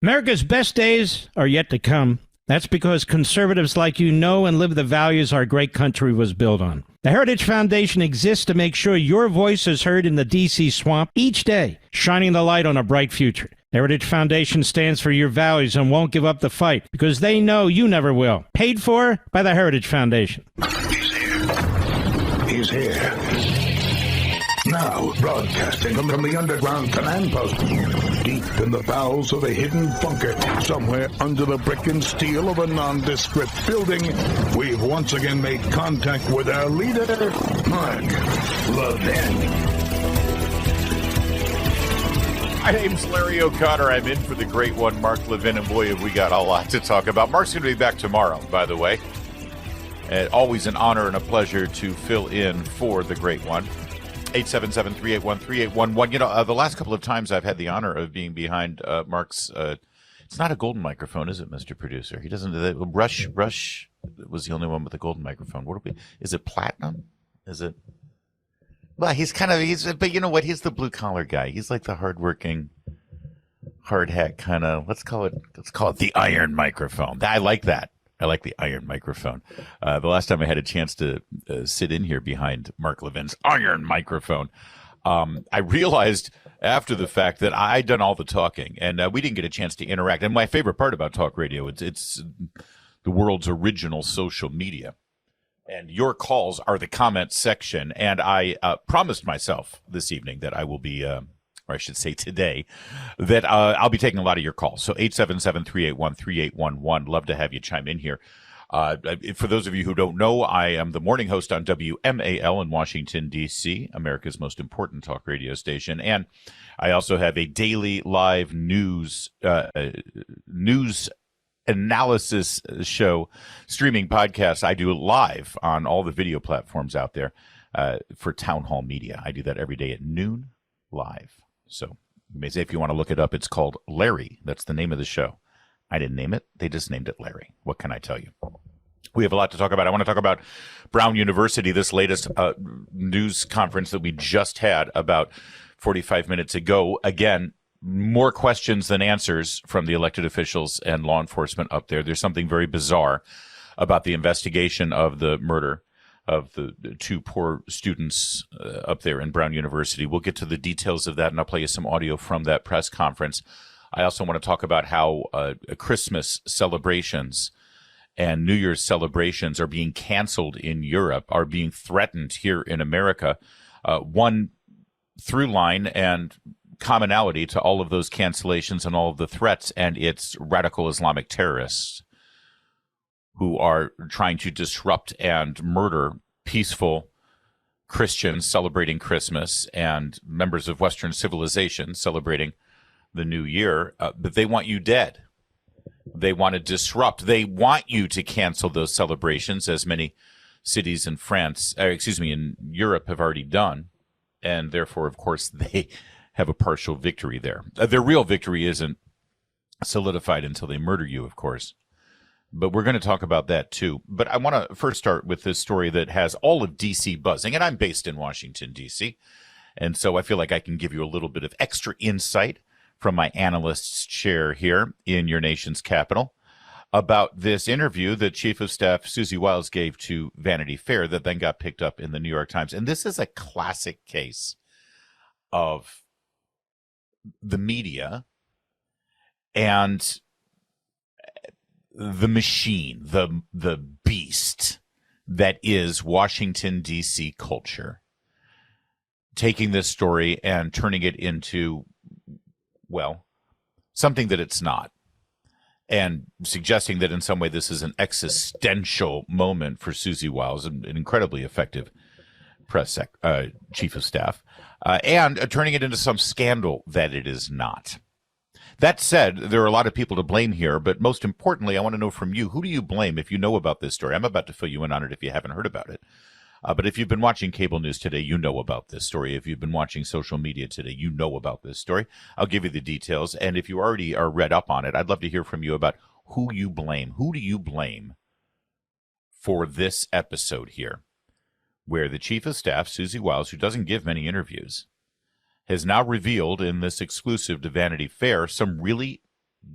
America's best days are yet to come. That's because conservatives like you know and live the values our great country was built on. The Heritage Foundation exists to make sure your voice is heard in the D.C. swamp each day, shining the light on a bright future. The Heritage Foundation stands for your values and won't give up the fight because they know you never will. Paid for by the Heritage Foundation. He's here. He's here. Now, broadcasting from the underground command post, deep in the bowels of a hidden bunker, somewhere under the brick and steel of a nondescript building, we've once again made contact with our leader, Mark Levin. My name's Larry O'Connor. I'm in for the great one, Mark Levin, and boy, have we got a lot to talk about. Mark's going to be back tomorrow, by the way. Always an honor and a pleasure to fill in for the great one. 877-381-3811. You know, the last couple of times I've had the honor of being behind Mark's, it's not a golden microphone, is it, Mr. Producer? He doesn't, Rush was the only one with a golden microphone. Is it platinum? Is it? Well, but you know what? He's the blue collar guy. He's like the hardworking, hard hat kind of, let's call it the iron microphone. I like that. I like the iron microphone. The last time I had a chance to sit in here behind Mark Levin's iron microphone, I realized after the fact that I'd done all the talking and we didn't get a chance to interact. And my favorite part about talk radio, it's the world's original social media. And your calls are the comment section. And I promised myself this evening that I will be or I should say today, that I'll be taking a lot of your calls. So 877-381-3811. Love to have you chime in here. For those of you who don't know, I am the morning host on WMAL in Washington, D.C., America's most important talk radio station. And I also have a daily live news analysis show, streaming podcast. I do live on all the video platforms out there for Town Hall Media. I do that every day at noon live. So you may say if you want to look it up, it's called Larry. That's the name of the show. I didn't name it. They just named it Larry. What can I tell you? We have a lot to talk about. I want to talk about Brown University, this latest news conference that we just had about 45 minutes ago. Again, more questions than answers from the elected officials and law enforcement up there. There's something very bizarre about the investigation of the murder of the two poor students up there in Brown University. We'll get to the details of that, and I'll play you some audio from that press conference. I also want to talk about how Christmas celebrations and New Year's celebrations are being canceled in Europe, are being threatened here in America. One through line and commonality to all of those cancellations and all of the threats, and it's radical Islamic terrorists who are trying to disrupt and murder peaceful Christians celebrating Christmas and members of Western civilization celebrating the new year. But they want you dead. They want to disrupt. They want you to cancel those celebrations, as many cities in in Europe have already done. And therefore, of course, they have a partial victory there. Their real victory isn't solidified until they murder you, of course. But we're going to talk about that, too. But I want to first start with this story that has all of D.C. buzzing. And I'm based in Washington, D.C., and so I feel like I can give you a little bit of extra insight from my analyst's chair here in your nation's capital about this interview that Chief of Staff Susie Wiles gave to Vanity Fair that then got picked up in the New York Times. And this is a classic case of the media and the machine, the beast that is Washington, D.C. culture, taking this story and turning it into, well, something that it's not, and suggesting that in some way this is an existential moment for Susie Wiles, an incredibly effective chief of staff, and turning it into some scandal that it is not. That said, there are a lot of people to blame here, but most importantly, I want to know from you, who do you blame if you know about this story? I'm about to fill you in on it if you haven't heard about it. But if you've been watching cable news today, you know about this story. If you've been watching social media today, you know about this story. I'll give you the details. And if you already are read up on it, I'd love to hear from you about who you blame. Who do you blame for this episode here, where the Chief of Staff, Susie Wiles, who doesn't give many interviews, has now revealed in this exclusive to Vanity Fair some really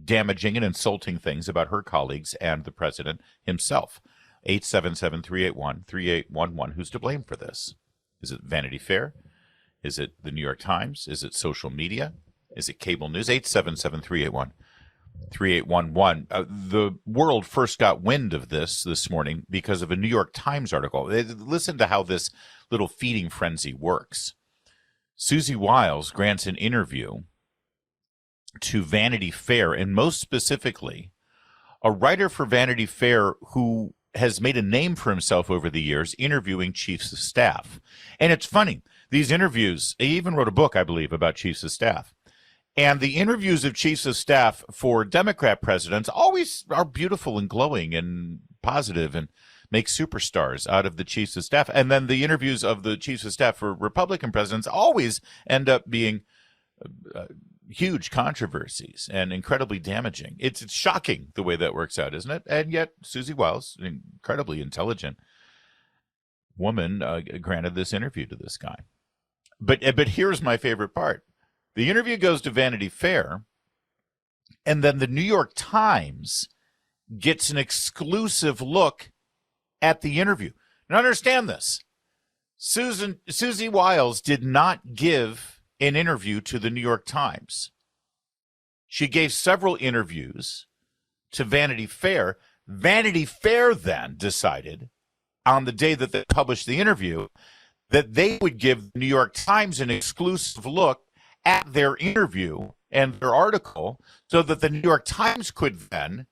damaging and insulting things about her colleagues and the president himself. 877-381-3811. Who's to blame for this? Is it Vanity Fair? Is it the New York Times? Is it social media? Is it cable news? 877-381-3811. The world first got wind of this morning because of a New York Times article. Listen to how this little feeding frenzy works. Susie Wiles grants an interview to Vanity Fair, and most specifically, a writer for Vanity Fair who has made a name for himself over the years interviewing chiefs of staff. And it's funny, these interviews, he even wrote a book, I believe, about chiefs of staff. And the interviews of chiefs of staff for Democrat presidents always are beautiful and glowing and positive and make superstars out of the chiefs of staff. And then the interviews of the chiefs of staff for Republican presidents always end up being huge controversies and incredibly damaging. It's shocking the way that works out, isn't it? And yet Susie Wiles, an incredibly intelligent woman, granted this interview to this guy. But here's my favorite part. The interview goes to Vanity Fair, and then the New York Times gets an exclusive look at the interview. Now understand this. Susie Wiles did not give an interview to the New York Times. She gave several interviews to Vanity Fair. Vanity Fair then decided on the day that they published the interview that they would give the New York Times an exclusive look at their interview and their article so that the New York Times could then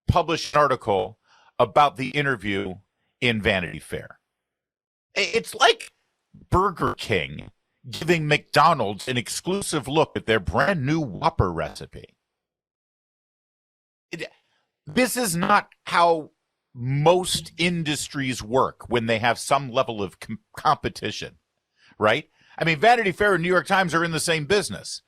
publish an article about the interview in Vanity Fair. It's like Burger King giving McDonald's an exclusive look at their brand new Whopper recipe. This is not how most industries work when they have some level of competition, right? I mean, Vanity Fair and New York Times are in the same business.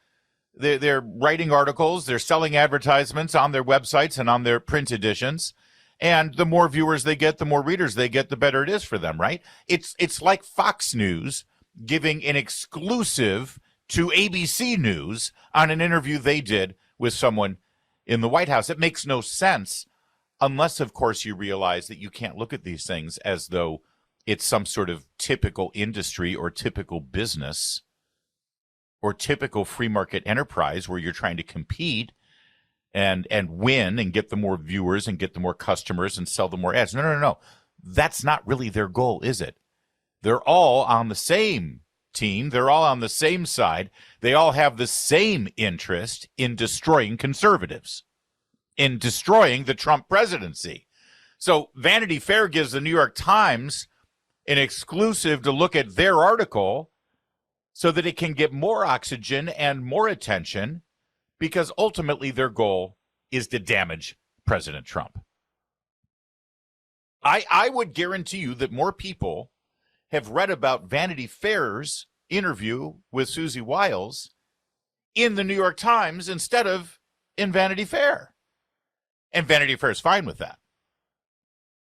They're writing articles, they're selling advertisements on their websites and on their print editions. And the more viewers they get, the more readers they get, the better it is for them, right? It's like Fox News giving an exclusive to ABC News on an interview they did with someone in the White House. It makes no sense unless, of course, you realize that you can't look at these things as though it's some sort of typical industry or typical business or typical free market enterprise where you're trying to compete and win and get the more viewers and get the more customers and sell the more ads. No. That's not really their goal, is it? They're all on the same team. They're all on the same side. They all have the same interest in destroying conservatives, in destroying the Trump presidency. So Vanity Fair gives the New York Times an exclusive to look at their article so that it can get more oxygen and more attention, because ultimately their goal is to damage President Trump. I would guarantee you that more people have read about Vanity Fair's interview with Susie Wiles in the New York Times instead of in Vanity Fair. And Vanity Fair is fine with that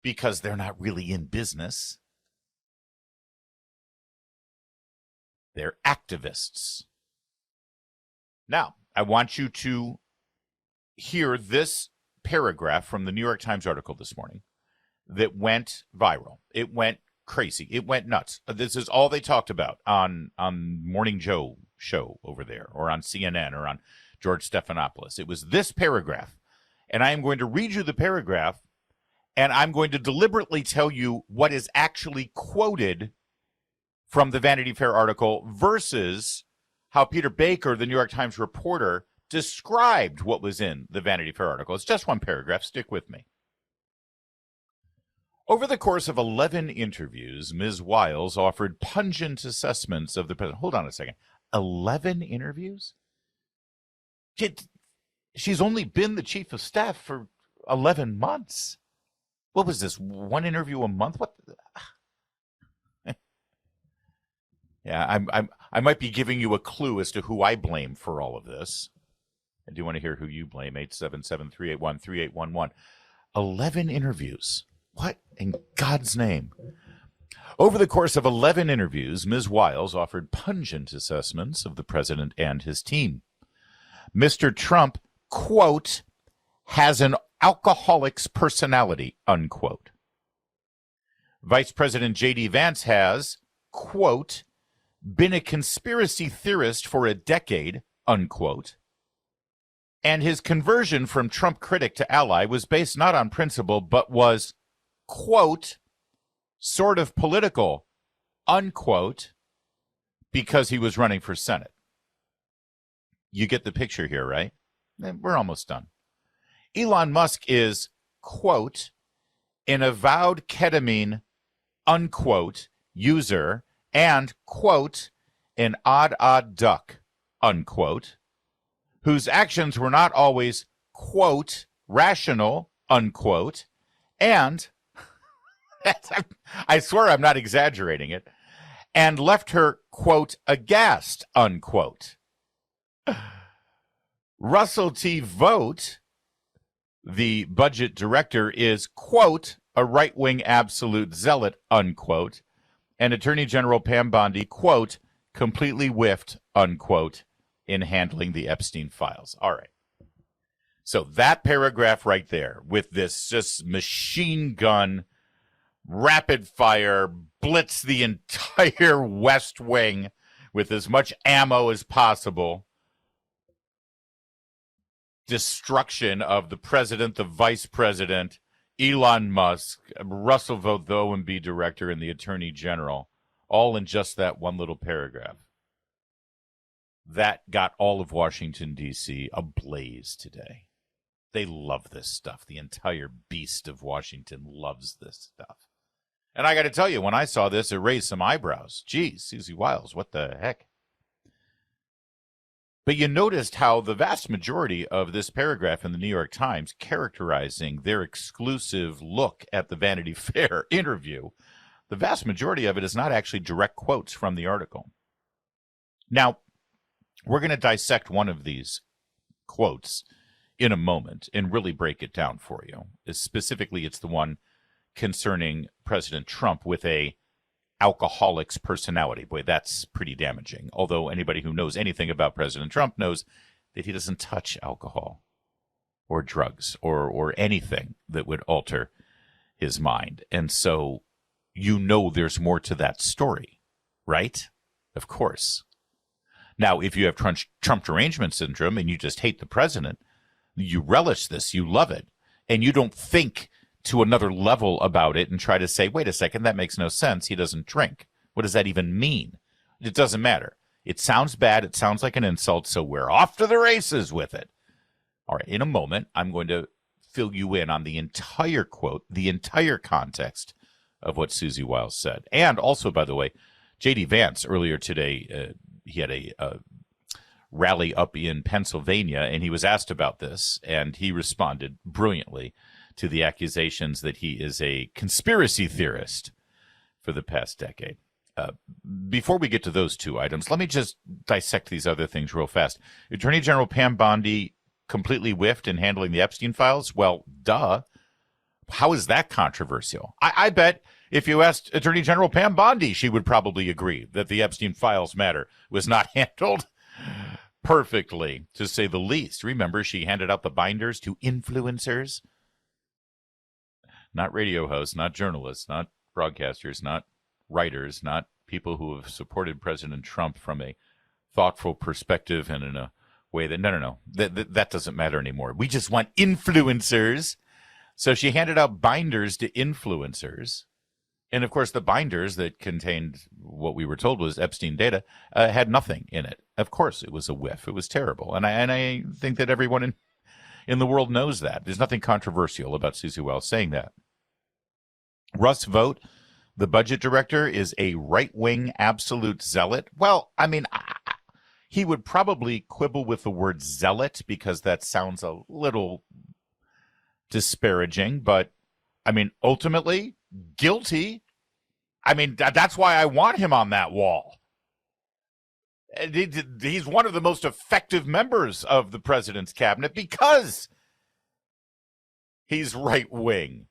because they're not really in business. They're activists. Now, I want you to hear this paragraph from the New York Times article this morning that went viral. It went crazy. It went nuts. This is all they talked about on Morning Joe show over there, or on CNN, or on George Stephanopoulos. It was this paragraph. And I am going to read you the paragraph, and I'm going to deliberately tell you what is actually quoted from the Vanity Fair article versus how Peter Baker, the New York Times reporter, described what was in the Vanity Fair article. It's just one paragraph. Stick with me. Over the course of 11 interviews, Ms. Wiles offered pungent assessments of the president. Hold on a second. 11 interviews? She's only been the chief of staff for 11 months. What was this, one interview a month? What? Yeah, I might be giving you a clue as to who I blame for all of this. I do want to hear who you blame. 877-381-3811. 11 interviews. What in God's name? Over the course of 11 interviews, Ms. Wiles offered pungent assessments of the president and his team. Mr. Trump quote, has an alcoholic's personality, unquote. Vice President J.D. Vance has, quote, been a conspiracy theorist for a decade, unquote. And his conversion from Trump critic to ally was based not on principle, but was, quote, sort of political, unquote, because he was running for Senate. You get the picture here, right? We're almost done. Elon Musk is, quote, an avowed ketamine, unquote, user and, quote, an odd duck, unquote, whose actions were not always, quote, rational, unquote, and, I swear I'm not exaggerating it, and left her, quote, aghast, unquote. Russell T. Vogt, the budget director, is, quote, a right-wing absolute zealot, unquote, and Attorney General Pam Bondi, quote, completely whiffed, unquote, in handling the Epstein files. All right. So that paragraph right there with this just machine gun, rapid fire, blitz the entire West Wing with as much ammo as possible, destruction of the president, the vice president, Elon Musk, Russell Vogt, the OMB director, and the attorney general, all in just that one little paragraph. That got all of Washington, D.C. ablaze today. They love this stuff. The entire beast of Washington loves this stuff. And I got to tell you, when I saw this, it raised some eyebrows. Geez, Susie Wiles, what the heck? But you noticed how the vast majority of this paragraph in the New York Times characterizing their exclusive look at the Vanity Fair interview, the vast majority of it is not actually direct quotes from the article. Now, we're going to dissect one of these quotes in a moment and really break it down for you. Specifically, it's the one concerning President Trump with a alcoholic's personality. Boy, that's pretty damaging. Although anybody who knows anything about President Trump knows that he doesn't touch alcohol or drugs or anything that would alter his mind. And so you know there's more to that story, right? Of course. Now, if you have Trump derangement syndrome and you just hate the president, you relish this, you love it, and you don't think to another level about it and try to say, wait a second, that makes no sense. He doesn't drink. What does that even mean? It doesn't matter. It sounds bad. It sounds like an insult. So we're off to the races with it. All right. In a moment, I'm going to fill you in on the entire quote, the entire context of what Susie Wiles said. And also, by the way, J.D. Vance earlier today, he had a rally up in Pennsylvania, and he was asked about this, and he responded brilliantly to the accusations that he is a conspiracy theorist for the past decade. Before we get to those two items, let me just dissect these other things real fast. Attorney General Pam Bondi completely whiffed in handling the Epstein files? Well, duh. How is that controversial? I bet if you asked Attorney General Pam Bondi, she would probably agree that the Epstein files matter was not handled perfectly, to say the least. Remember, she handed out the binders to influencers, not radio hosts, not journalists, not broadcasters, not writers, not people who have supported President Trump from a thoughtful perspective and in a way that, no, that doesn't matter anymore. We just want influencers. So she handed out binders to influencers. And, of course, the binders that contained what we were told was Epstein data had nothing in it. Of course, it was a whiff. It was terrible. And I think that everyone in the world knows that. There's nothing controversial about Susie Wiles saying that. Russ Vogt, the budget director, is a right-wing absolute zealot. Well, I mean, he would probably quibble with the word zealot because that sounds a little disparaging. But, I mean, ultimately, guilty. I mean, that's why I want him on that wall. He's one of the most effective members of the president's cabinet because he's right-wing.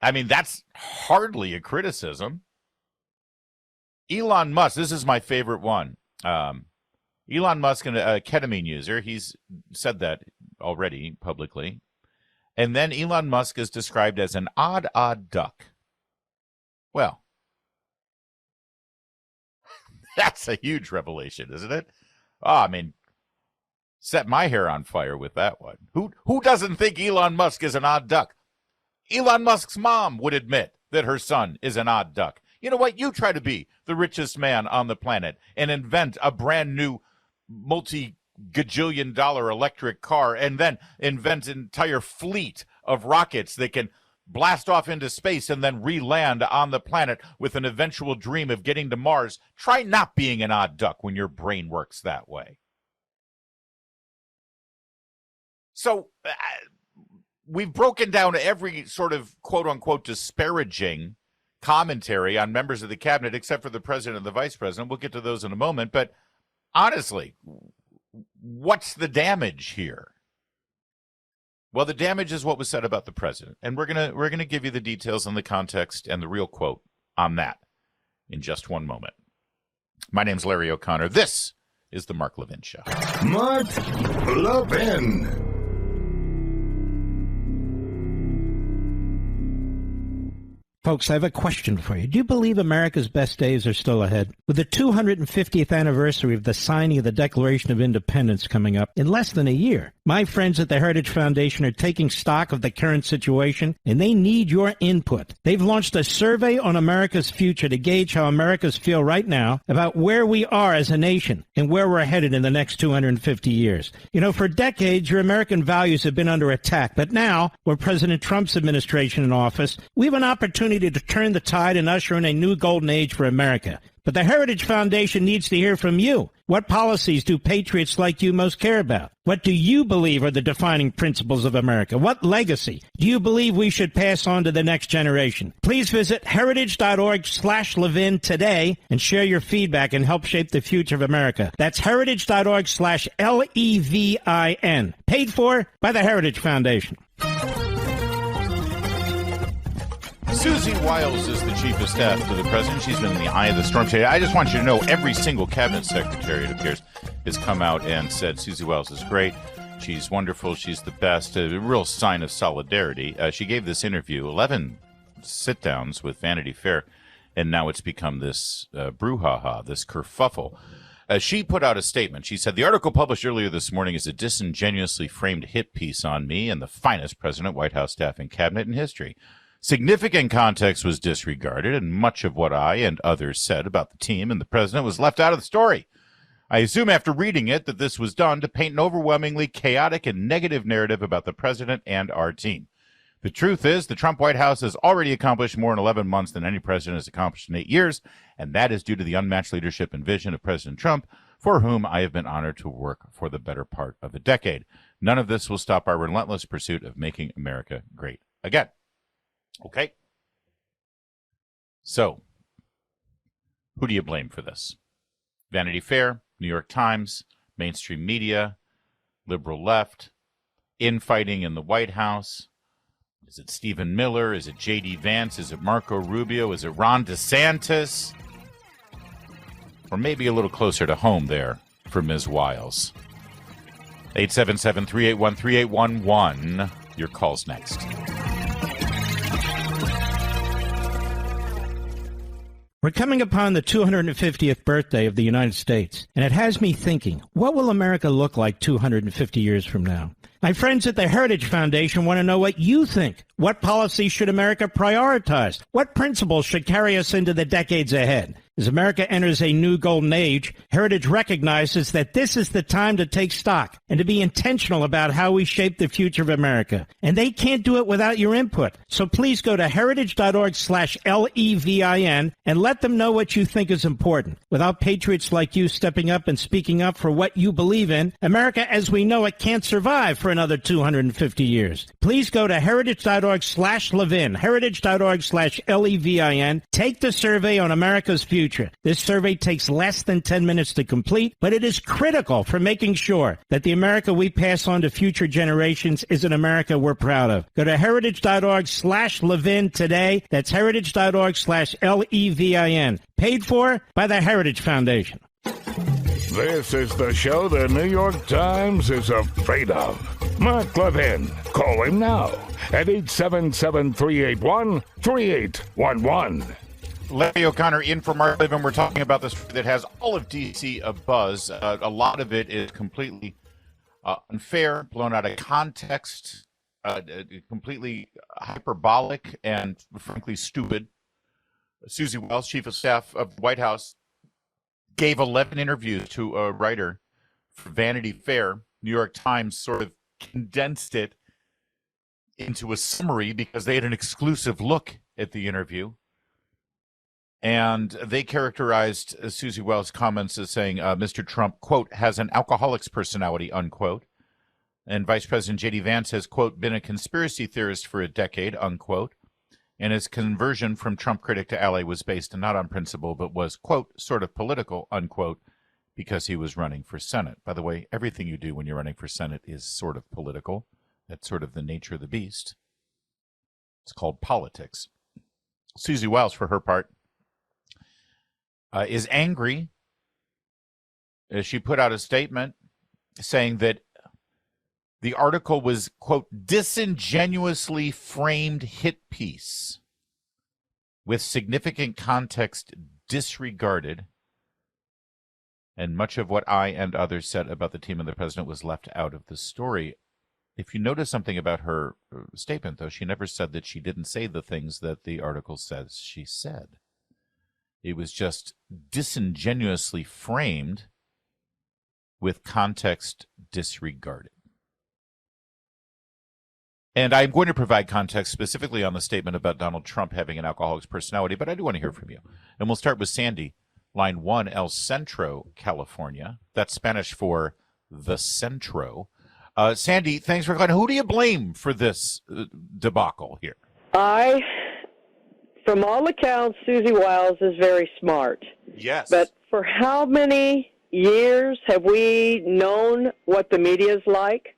I mean, that's hardly a criticism. Elon Musk, this is my favorite one. Elon Musk, a ketamine user, he's said that already publicly. And then Elon Musk is described as an odd duck. Well, that's a huge revelation, isn't it? Oh, I mean, set my hair on fire with that one. Who doesn't think Elon Musk is an odd duck? Elon Musk's mom would admit that her son is an odd duck. You know what? You try to be the richest man on the planet and invent a brand new multi-gajillion-dollar electric car and then invent an entire fleet of rockets that can blast off into space and then re-land on the planet with an eventual dream of getting to Mars. Try not being an odd duck when your brain works that way. So we've broken down every sort of quote-unquote disparaging commentary on members of the cabinet except for the president and the vice president. We'll get to those in a moment. But honestly, what's the damage here? Well, the damage is what was said about the president, and we're gonna give you the details on the context and the real quote on that in just one moment. My name's Larry O'Connor. This is the Mark Levin Show. Mark Levin. Folks, I have a question for you. Do you believe America's best days are still ahead? With the 250th anniversary of the signing of the Declaration of Independence coming up in less than a year, my friends at the Heritage Foundation are taking stock of the current situation, and they need your input. They've launched a survey on America's future to gauge how Americans feel right now about where we are as a nation and where we're headed in the next 250 years. You know, for decades, your American values have been under attack, but now, with President Trump's administration in office, we have an opportunity to turn the tide and usher in a new golden age for America. But the Heritage Foundation needs to hear from you. What policies do patriots like you most care about? What do you believe are the defining principles of America? What legacy do you believe we should pass on to the next generation? Please visit heritage.org/Levin today and share your feedback and help shape the future of America. That's heritage.org/LEVIN. Paid for by the Heritage Foundation. Susie Wiles is the chief of staff to the president. She's been in the eye of the storm today. I just want you to know every single cabinet secretary, it appears, has come out and said Susie Wiles is great. She's wonderful. She's the best. A real sign of solidarity. She gave this interview, 11 sit-downs with Vanity Fair, and now it's become this brouhaha, this kerfuffle. She put out a statement. She said, the article published earlier this morning is a disingenuously framed hit piece on me and the finest president, White House staff, and cabinet in history. Significant context was disregarded, and much of what I and others said about the team and the president was left out of the story. I assume after reading it that this was done to paint an overwhelmingly chaotic and negative narrative about the president and our team. The truth is, the Trump White House has already accomplished more in 11 months than any president has accomplished in 8 years, and that is due to the unmatched leadership and vision of President Trump, for whom I have been honored to work for the better part of a decade. None of this will stop our relentless pursuit of making America great again. Okay. So, who do you blame for this? Vanity Fair, New York Times, mainstream media, liberal left, infighting in the White House. Is it Stephen Miller? Is it J.D. Vance? Is it Marco Rubio? Is it Ron DeSantis? Or maybe a little closer to home there for Ms. Wiles. 877-381-3811. Your call's next. We're coming upon the 250th birthday of the United States, and it has me thinking, what will America look like 250 years from now? My friends at the Heritage Foundation want to know what you think. What policies should America prioritize? What principles should carry us into the decades ahead? As America enters a new golden age, Heritage recognizes that this is the time to take stock and to be intentional about how we shape the future of America. And they can't do it without your input. So please go to heritage.org/LEVIN and let them know what you think is important. Without patriots like you stepping up and speaking up for what you believe in, America as we know it can't survive for another 250 years. Please go to heritage.org/Levin, heritage.org/LEVIN. Take the survey on America's future. This survey takes less than 10 minutes to complete, but it is critical for making sure that the America we pass on to future generations is an America we're proud of. Go to heritage.org/Levin today. That's heritage.org/LEVIN. Paid for by the Heritage Foundation. This is the show the New York Times is afraid of. Mark Levin. Call him now at 877-381-3811. Larry O'Connor in for Mark Levin. We're talking about this that has all of D.C. abuzz. A lot of it is completely unfair, blown out of context, completely hyperbolic, and frankly stupid. Susie Wiles, chief of staff of the White House, gave 11 interviews to a writer for Vanity Fair. New York Times sort of condensed it into a summary because they had an exclusive look at the interview. And they characterized Susie Wiles' comments as saying, Mr. Trump, quote, has an alcoholic's personality, unquote. And Vice President J.D. Vance has, quote, been a conspiracy theorist for a decade, unquote. And his conversion from Trump critic to ally was based not on principle, but was, quote, sort of political, unquote, because he was running for Senate. By the way, everything you do when you're running for Senate is sort of political. That's sort of the nature of the beast. It's called politics. Susie Wiles, for her part, is angry. She put out a statement saying that the article was, quote, disingenuously framed hit piece with significant context disregarded, and much of what I and others said about the team and the president was left out of the story. If you notice something about her statement, though, she never said that she didn't say the things that the article says she said. It was just disingenuously framed with context disregarded. And I'm going to provide context specifically on the statement about Donald Trump having an alcoholic's personality, but I do want to hear from you. And we'll start with Sandy, line 1, El Centro, California. That's Spanish for the Centro. Sandy, thanks for calling. Who do you blame for this debacle here? From all accounts, Susie Wiles is very smart. Yes. But for how many years have we known what the media is like?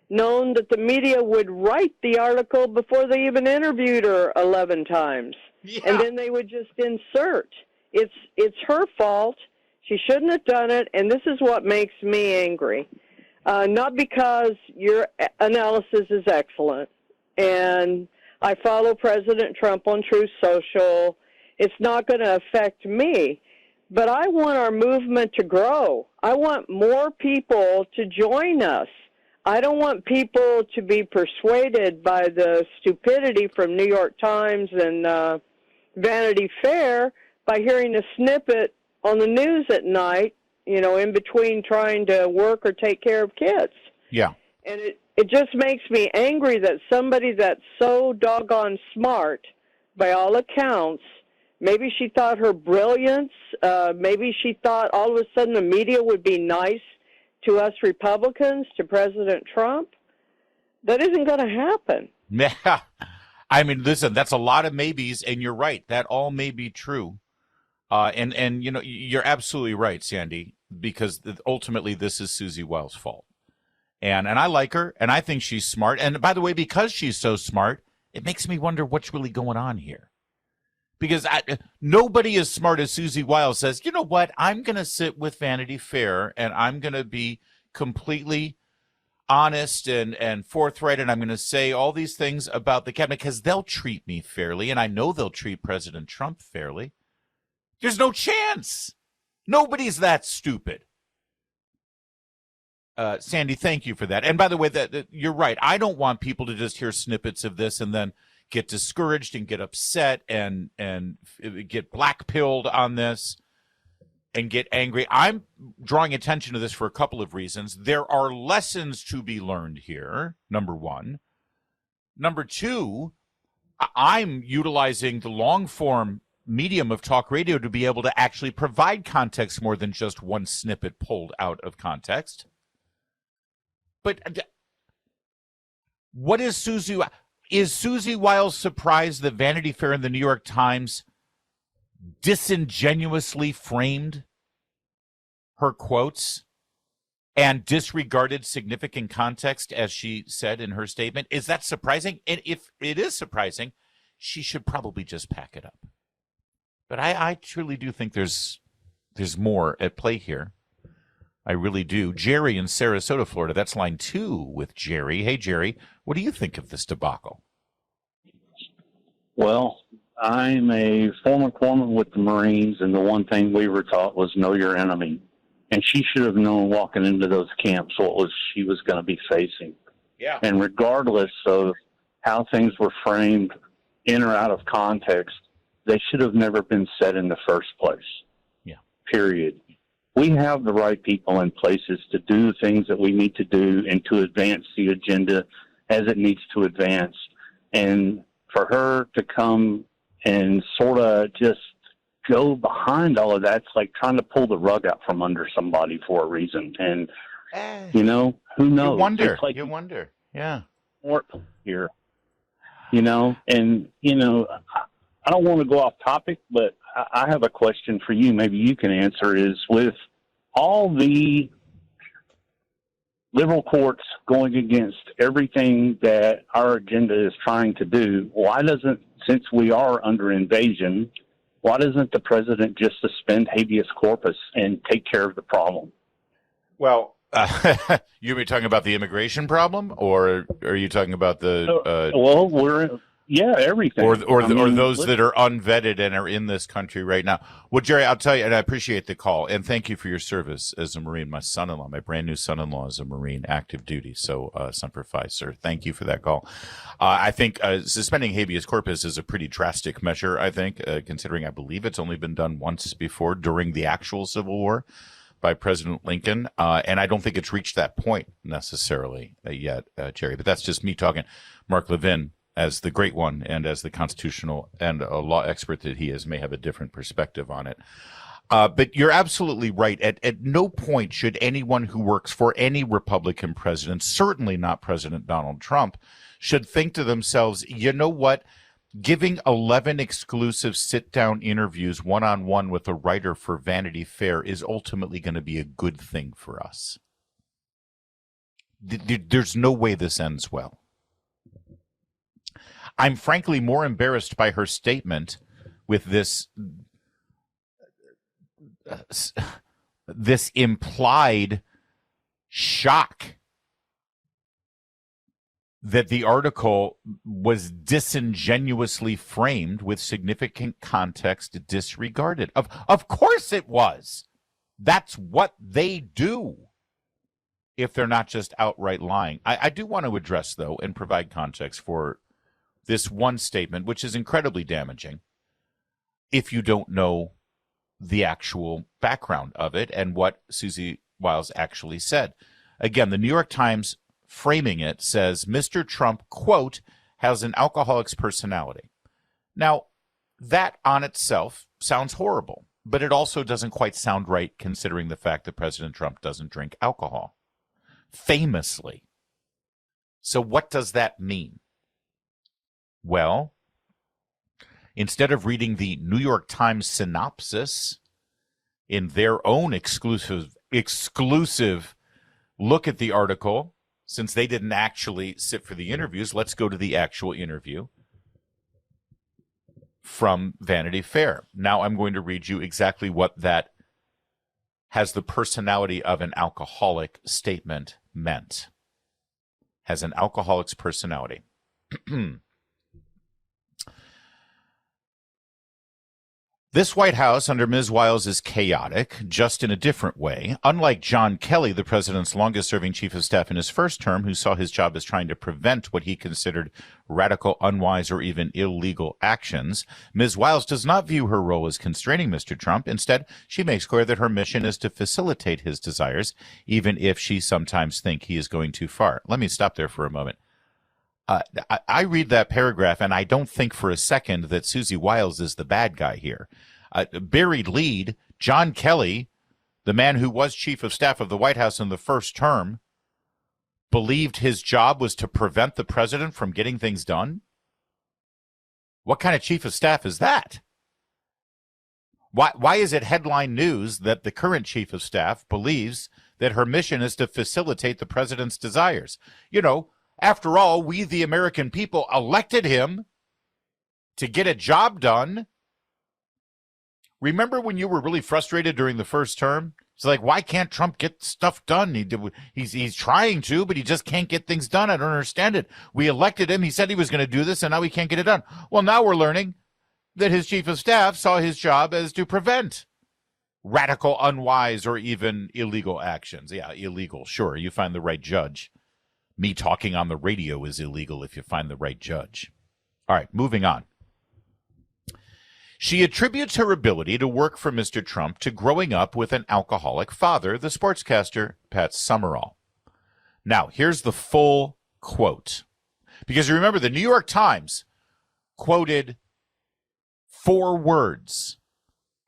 Known that the media would write the article before they even interviewed her 11 times. Yeah. And then they would just insert. It's her fault. She shouldn't have done it, and this is what makes me angry. Not because your analysis is excellent, and I follow President Trump on Truth Social. It's not going to affect me. But I want our movement to grow. I want more people to join us. I don't want people to be persuaded by the stupidity from New York Times and Vanity Fair by hearing a snippet on the news at night, in between trying to work or take care of kids. Yeah. And it just makes me angry that somebody that's so doggone smart, by all accounts, maybe she thought her brilliance, maybe she thought all of a sudden the media would be nice to us Republicans, to President Trump. That isn't going to happen. Yeah. I mean, listen, that's a lot of maybes, and you're right. That all may be true. And you're absolutely right, Sandy, because ultimately this is Susie Wiles' fault. And I like her, and I think she's smart. And by the way, because she's so smart, it makes me wonder what's really going on here. Because nobody as smart as Susie Wiles says, you know what, I'm going to sit with Vanity Fair, and I'm going to be completely honest and forthright, and I'm going to say all these things about the cabinet because they'll treat me fairly, and I know they'll treat President Trump fairly. There's no chance. Nobody's that stupid. Sandy, thank you for that. And by the way, that you're right. I don't want people to just hear snippets of this and then get discouraged and get upset and get black-pilled on this and get angry. I'm drawing attention to this for a couple of reasons. There are lessons to be learned here, number one. Number two, I'm utilizing the long-form medium of talk radio to be able to actually provide context more than just one snippet pulled out of context. But what is Susie? Is Susie Wiles surprised that Vanity Fair and the New York Times disingenuously framed her quotes and disregarded significant context, as she said in her statement? Is that surprising? And if it is surprising, she should probably just pack it up. But I truly do think there's more at play here. I really do. Jerry in Sarasota, Florida. That's line 2 with Jerry. Hey, Jerry, what do you think of this debacle? Well, I'm a former corpsman with the Marines, and the one thing we were taught was know your enemy. And she should have known walking into those camps what she was going to be facing. Yeah. And regardless of how things were framed in or out of context, they should have never been said in the first place. Yeah. Period. We have the right people in places to do the things that we need to do and to advance the agenda as it needs to advance. And for her to come and sort of just go behind all of that, it's like trying to pull the rug out from under somebody for a reason. And, who knows? You wonder. Yeah. Here, and, I don't want to go off topic, but I have a question for you. Maybe you can answer is with all the liberal courts going against everything that our agenda is trying to do, since we are under invasion, why doesn't the president just suspend habeas corpus and take care of the problem? Well, you were talking about the immigration problem, or are you talking about the everything, or those that are unvetted and are in this country right now? Well, Jerry, I'll tell you, and I appreciate the call, and thank you for your service as a Marine. My son-in-law, my brand new son-in-law, is a Marine, active duty. So, Semper Fi, sir. Thank you for that call. I think suspending habeas corpus is a pretty drastic measure. I think, considering I believe it's only been done once before during the actual Civil War by President Lincoln, and I don't think it's reached that point necessarily yet, Jerry. But that's just me talking. Mark Levin, as the great one and as the constitutional and a law expert that he is, may have a different perspective on it. But you're absolutely right. At no point should anyone who works for any Republican president, certainly not President Donald Trump, should think to themselves, you know what? Giving 11 exclusive sit-down interviews one-on-one with a writer for Vanity Fair is ultimately going to be a good thing for us. There's no way this ends well. I'm frankly more embarrassed by her statement with this implied shock that the article was disingenuously framed with significant context disregarded. Of course it was. That's what they do if they're not just outright lying. I do want to address, though, and provide context for this one statement, which is incredibly damaging if you don't know the actual background of it and what Susie Wiles actually said. Again, the New York Times framing it says, Mr. Trump, quote, has an alcoholic's personality. Now, that on itself sounds horrible, but it also doesn't quite sound right considering the fact that President Trump doesn't drink alcohol, famously. So what does that mean? Well, instead of reading the New York Times synopsis in their own exclusive look at the article, since they didn't actually sit for the interviews, let's go to the actual interview from Vanity Fair. Now I'm going to read you exactly what that has the personality of an alcoholic statement meant. Has an alcoholic's personality. This White House under Ms. Wiles is chaotic, just in a different way. Unlike John Kelly, the president's longest-serving chief of staff in his first term, who saw his job as trying to prevent what he considered radical, unwise, or even illegal actions, Ms. Wiles does not view her role as constraining Mr. Trump. Instead, she makes clear that her mission is to facilitate his desires, even if she sometimes thinks he is going too far. Let me stop there for a moment. I read that paragraph, and I don't think for a second that Susie Wiles is the bad guy here. Buried lead, John Kelly, the man who was chief of staff of the White House in the first term, believed his job was to prevent the president from getting things done? What kind of chief of staff is that? Why is it headline news that the current chief of staff believes that her mission is to facilitate the president's desires? You know, after all, we, the American people, elected him to get a job done. Remember when you were really frustrated during the first term It's like, why can't Trump get stuff done? He's trying to, but he just can't get things done. I don't understand it. We elected him. He said he was going to do this, and now he can't get it done. Well, now we're learning that his chief of staff saw his job as to prevent radical, unwise, or even illegal actions. Yeah, illegal. Sure, you find the right judge. Me talking on the radio is illegal if you find the right judge. All right, moving on. She attributes her ability to work for Mr. Trump to growing up with an alcoholic father, the sportscaster Pat Summerall. Now, here's the full quote. Because remember, the New York Times quoted 4 words: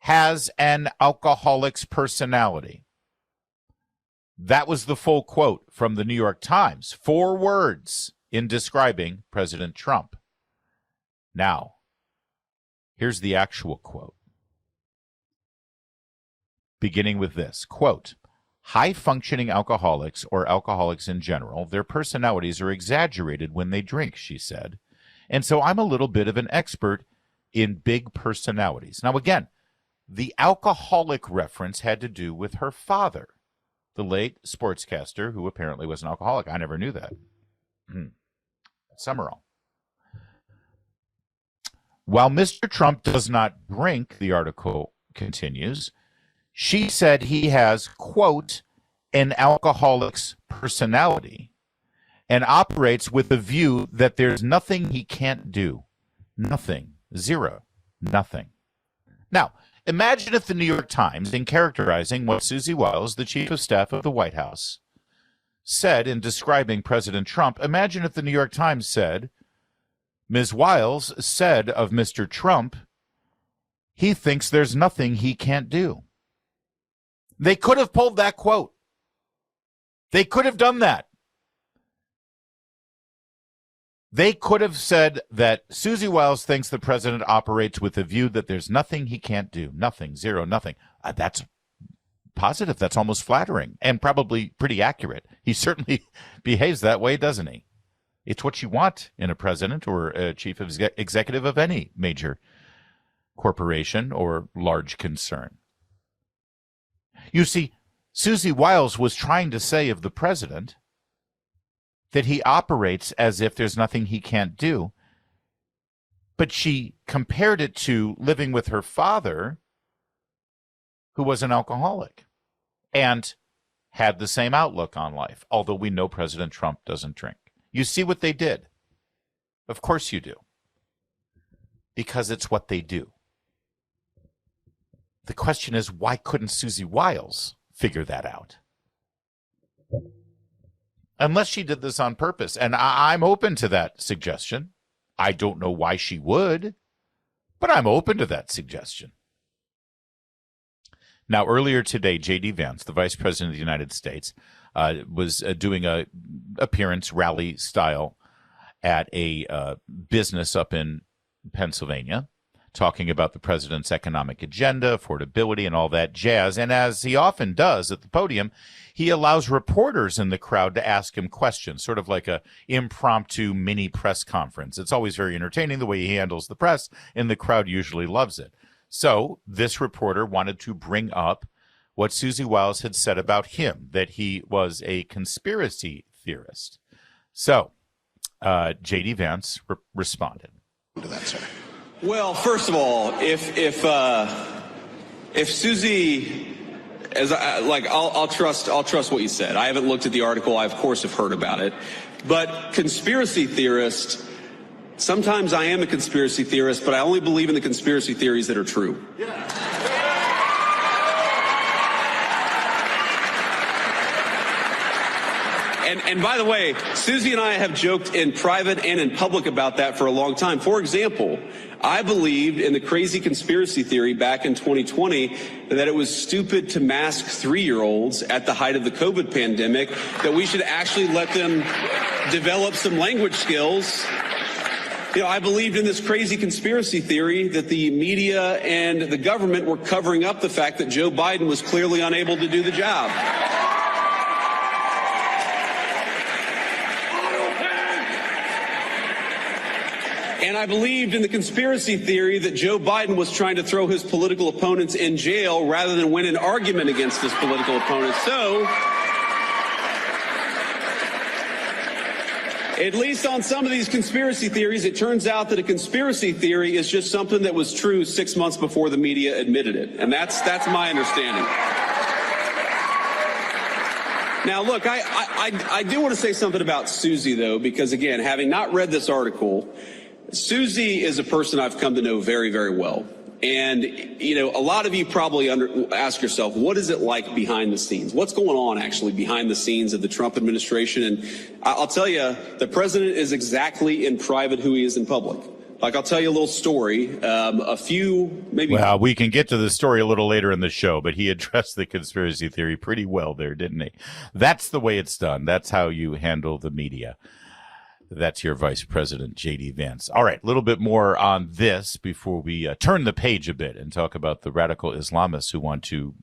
has an alcoholic's personality. That was the full quote from the New York Times. 4 words in describing President Trump. Now, here's the actual quote. Beginning with this, quote, high-functioning alcoholics, or alcoholics in general, their personalities are exaggerated when they drink, she said. And so I'm a little bit of an expert in big personalities. Now, again, the alcoholic reference had to do with her father, the late sportscaster, who apparently was an alcoholic. I never knew that. Summerall. While Mr. Trump does not drink, the article continues, she said he has, quote, an alcoholic's personality and operates with the view that there's nothing he can't do. Nothing. Zero. Nothing. Now, imagine if the New York Times, in characterizing what Susie Wiles, the chief of staff of the White House, said in describing President Trump, imagine if the New York Times said, Ms. Wiles said of Mr. Trump, he thinks there's nothing he can't do. They could have pulled that quote. They could have done that. They could have said that Susie Wiles thinks the president operates with the view that there's nothing he can't do. Nothing. Zero. Nothing. That's positive. That's almost flattering and probably pretty accurate. He certainly behaves that way, doesn't he? It's what you want in a president or a chief executive of any major corporation or large concern. You see, Susie Wiles was trying to say of the president that he operates as if there's nothing he can't do, but she compared it to living with her father, who was an alcoholic and had the same outlook on life, although we know President Trump doesn't drink. You see what they did? Of course you do. Because it's what they do. The question is, why couldn't Susie Wiles figure that out? Unless she did this on purpose. And I'm open to that suggestion. I don't know why she would, but I'm open to that suggestion. Now, earlier today, J.D. Vance, the Vice President of the United States, was doing a appearance rally style at a business up in Pennsylvania, talking about the president's economic agenda, affordability, and all that jazz. And as he often does at the podium, he allows reporters in the crowd to ask him questions, sort of like a impromptu mini press conference. It's always very entertaining the way he handles the press, and the crowd usually loves it. So this reporter wanted to bring up what Susie Wiles had said about him, that he was a conspiracy theorist. So J.D. Vance responded to that, sir. Well, first of all, if Susie, I'll trust what you said. I haven't looked at the article. I of course have heard about it, but conspiracy theorist. Sometimes I am a conspiracy theorist, but I only believe in the conspiracy theories that are true. And by the way, Susie and I have joked in private and in public about that for a long time. For example, I believed in the crazy conspiracy theory back in 2020 that it was stupid to mask 3-year-olds at the height of the COVID pandemic, that we should actually let them develop some language skills. You know, I believed in this crazy conspiracy theory that the media and the government were covering up the fact that Joe Biden was clearly unable to do the job. And I believed in the conspiracy theory that Joe Biden was trying to throw his political opponents in jail rather than win an argument against his political opponents. So, at least on some of these conspiracy theories, it turns out that a conspiracy theory is just something that was true 6 months before the media admitted it. And that's my understanding. Now, look, I do want to say something about Susie, though, because, again, having not read this article, Susie is a person I've come to know very, very well. And, you know, a lot of you probably ask yourself, what is it like behind the scenes? What's going on actually behind the scenes of the Trump administration? And I'll tell you, the president is exactly in private who he is in public. Like, I'll tell you a little story. Well, we can get to the story a little later in the show, but he addressed the conspiracy theory pretty well there, didn't he? That's the way it's done. That's how you handle the media. That's your Vice President, J.D. Vance. All right, a little bit more on this before we turn the page a bit and talk about the radical Islamists who want to,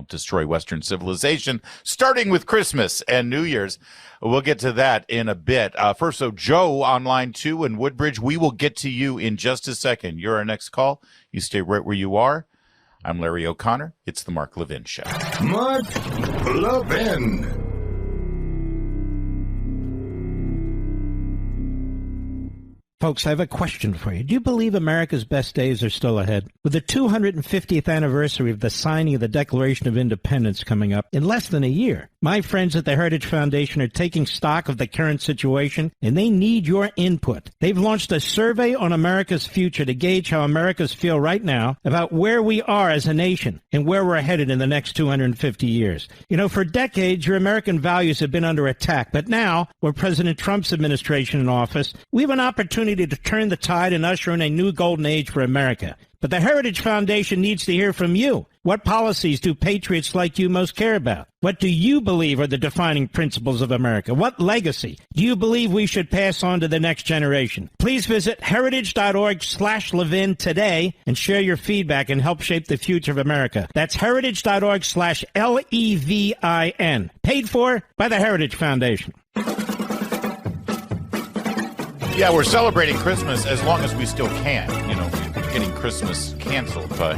destroy Western civilization, starting with Christmas and New Year's. We'll get to that in a bit. First, Joe on line 2 in Woodbridge. We will get to you in just a second. You're our next call. You stay right where you are. I'm Larry O'Connor. It's the Mark Levin Show. Mark Levin. Folks, I have a question for you. Do you believe America's best days are still ahead? With the 250th anniversary of the signing of the Declaration of Independence coming up in less than a year, my friends at the Heritage Foundation are taking stock of the current situation, and they need your input. They've launched a survey on America's future to gauge how Americans feel right now about where we are as a nation and where we're headed in the next 250 years. You know, for decades, your American values have been under attack, but now, with President Trump's administration in office, we have an opportunity to turn the tide and usher in a new golden age for America. But the Heritage Foundation needs to hear from you. What policies do patriots like you most care about? What do you believe are the defining principles of America? What legacy do you believe we should pass on to the next generation? Please visit heritage.org/Levin today and share your feedback and help shape the future of America. That's heritage.org/LEVIN. Paid for by the Heritage Foundation. Yeah, we're celebrating Christmas as long as we still can. You know, getting Christmas canceled by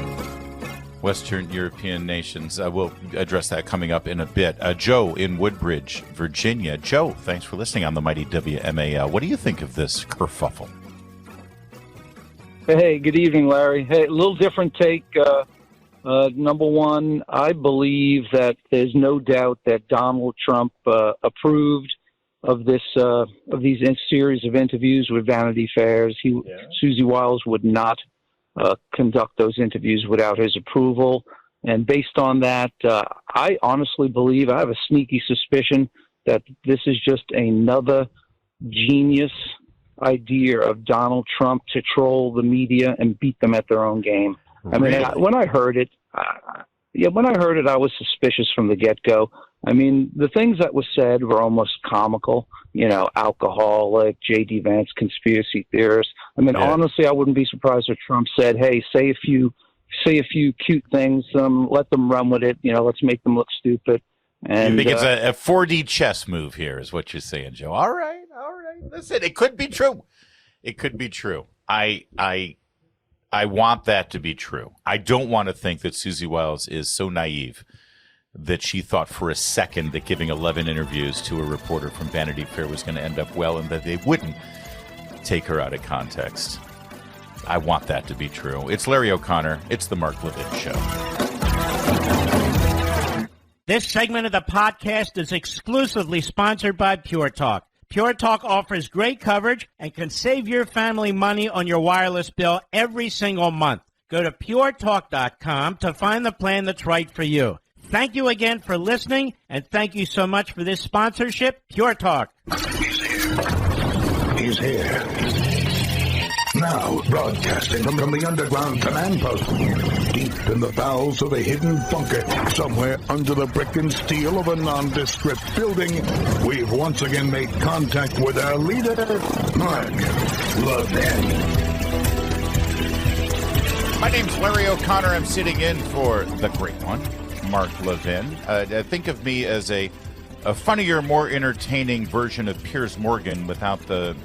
Western European nations. We'll address that coming up in a bit. Joe in Woodbridge, Virginia. Joe, thanks for listening on the mighty WMAL. What do you think of this kerfuffle? Hey, good evening, Larry. Hey, a little different take. Number one, I believe that there's no doubt that Donald Trump approved of these series of interviews with Vanity Fairs. Susie Wiles would not conduct those interviews without his approval. And based on that, I honestly believe, I have a sneaky suspicion that this is just another genius idea of Donald Trump to troll the media and beat them at their own game. Really? I mean, when I heard it, I was suspicious from the get-go. I mean, the things that were said were almost comical, you know, alcoholic, J.D. Vance, conspiracy theorist. I mean, honestly, I wouldn't be surprised if Trump said, hey, say a few cute things, let them run with it, you know, let's make them look stupid. And you think it's a 4D chess move here is what you're saying, Joe. All right. Listen, it could be true. It could be true. I want that to be true. I don't want to think that Susie Wiles is so naive that she thought for a second that giving 11 interviews to a reporter from Vanity Fair was going to end up well and that they wouldn't take her out of context. I want that to be true. It's Larry O'Connor. It's the Mark Levin Show. This segment of the podcast is exclusively sponsored by Pure Talk. Pure Talk offers great coverage and can save your family money on your wireless bill every single month. Go to puretalk.com to find the plan that's right for you. Thank you again for listening, and thank you so much for this sponsorship, Pure Talk. He's here. Now, broadcasting from the underground command post, deep in the bowels of a hidden bunker, somewhere under the brick and steel of a nondescript building, we've once again made contact with our leader, Mark Levin. My name's Larry O'Connor. I'm sitting in for the great one, Mark Levin. Think of me as a funnier, more entertaining version of Piers Morgan without the,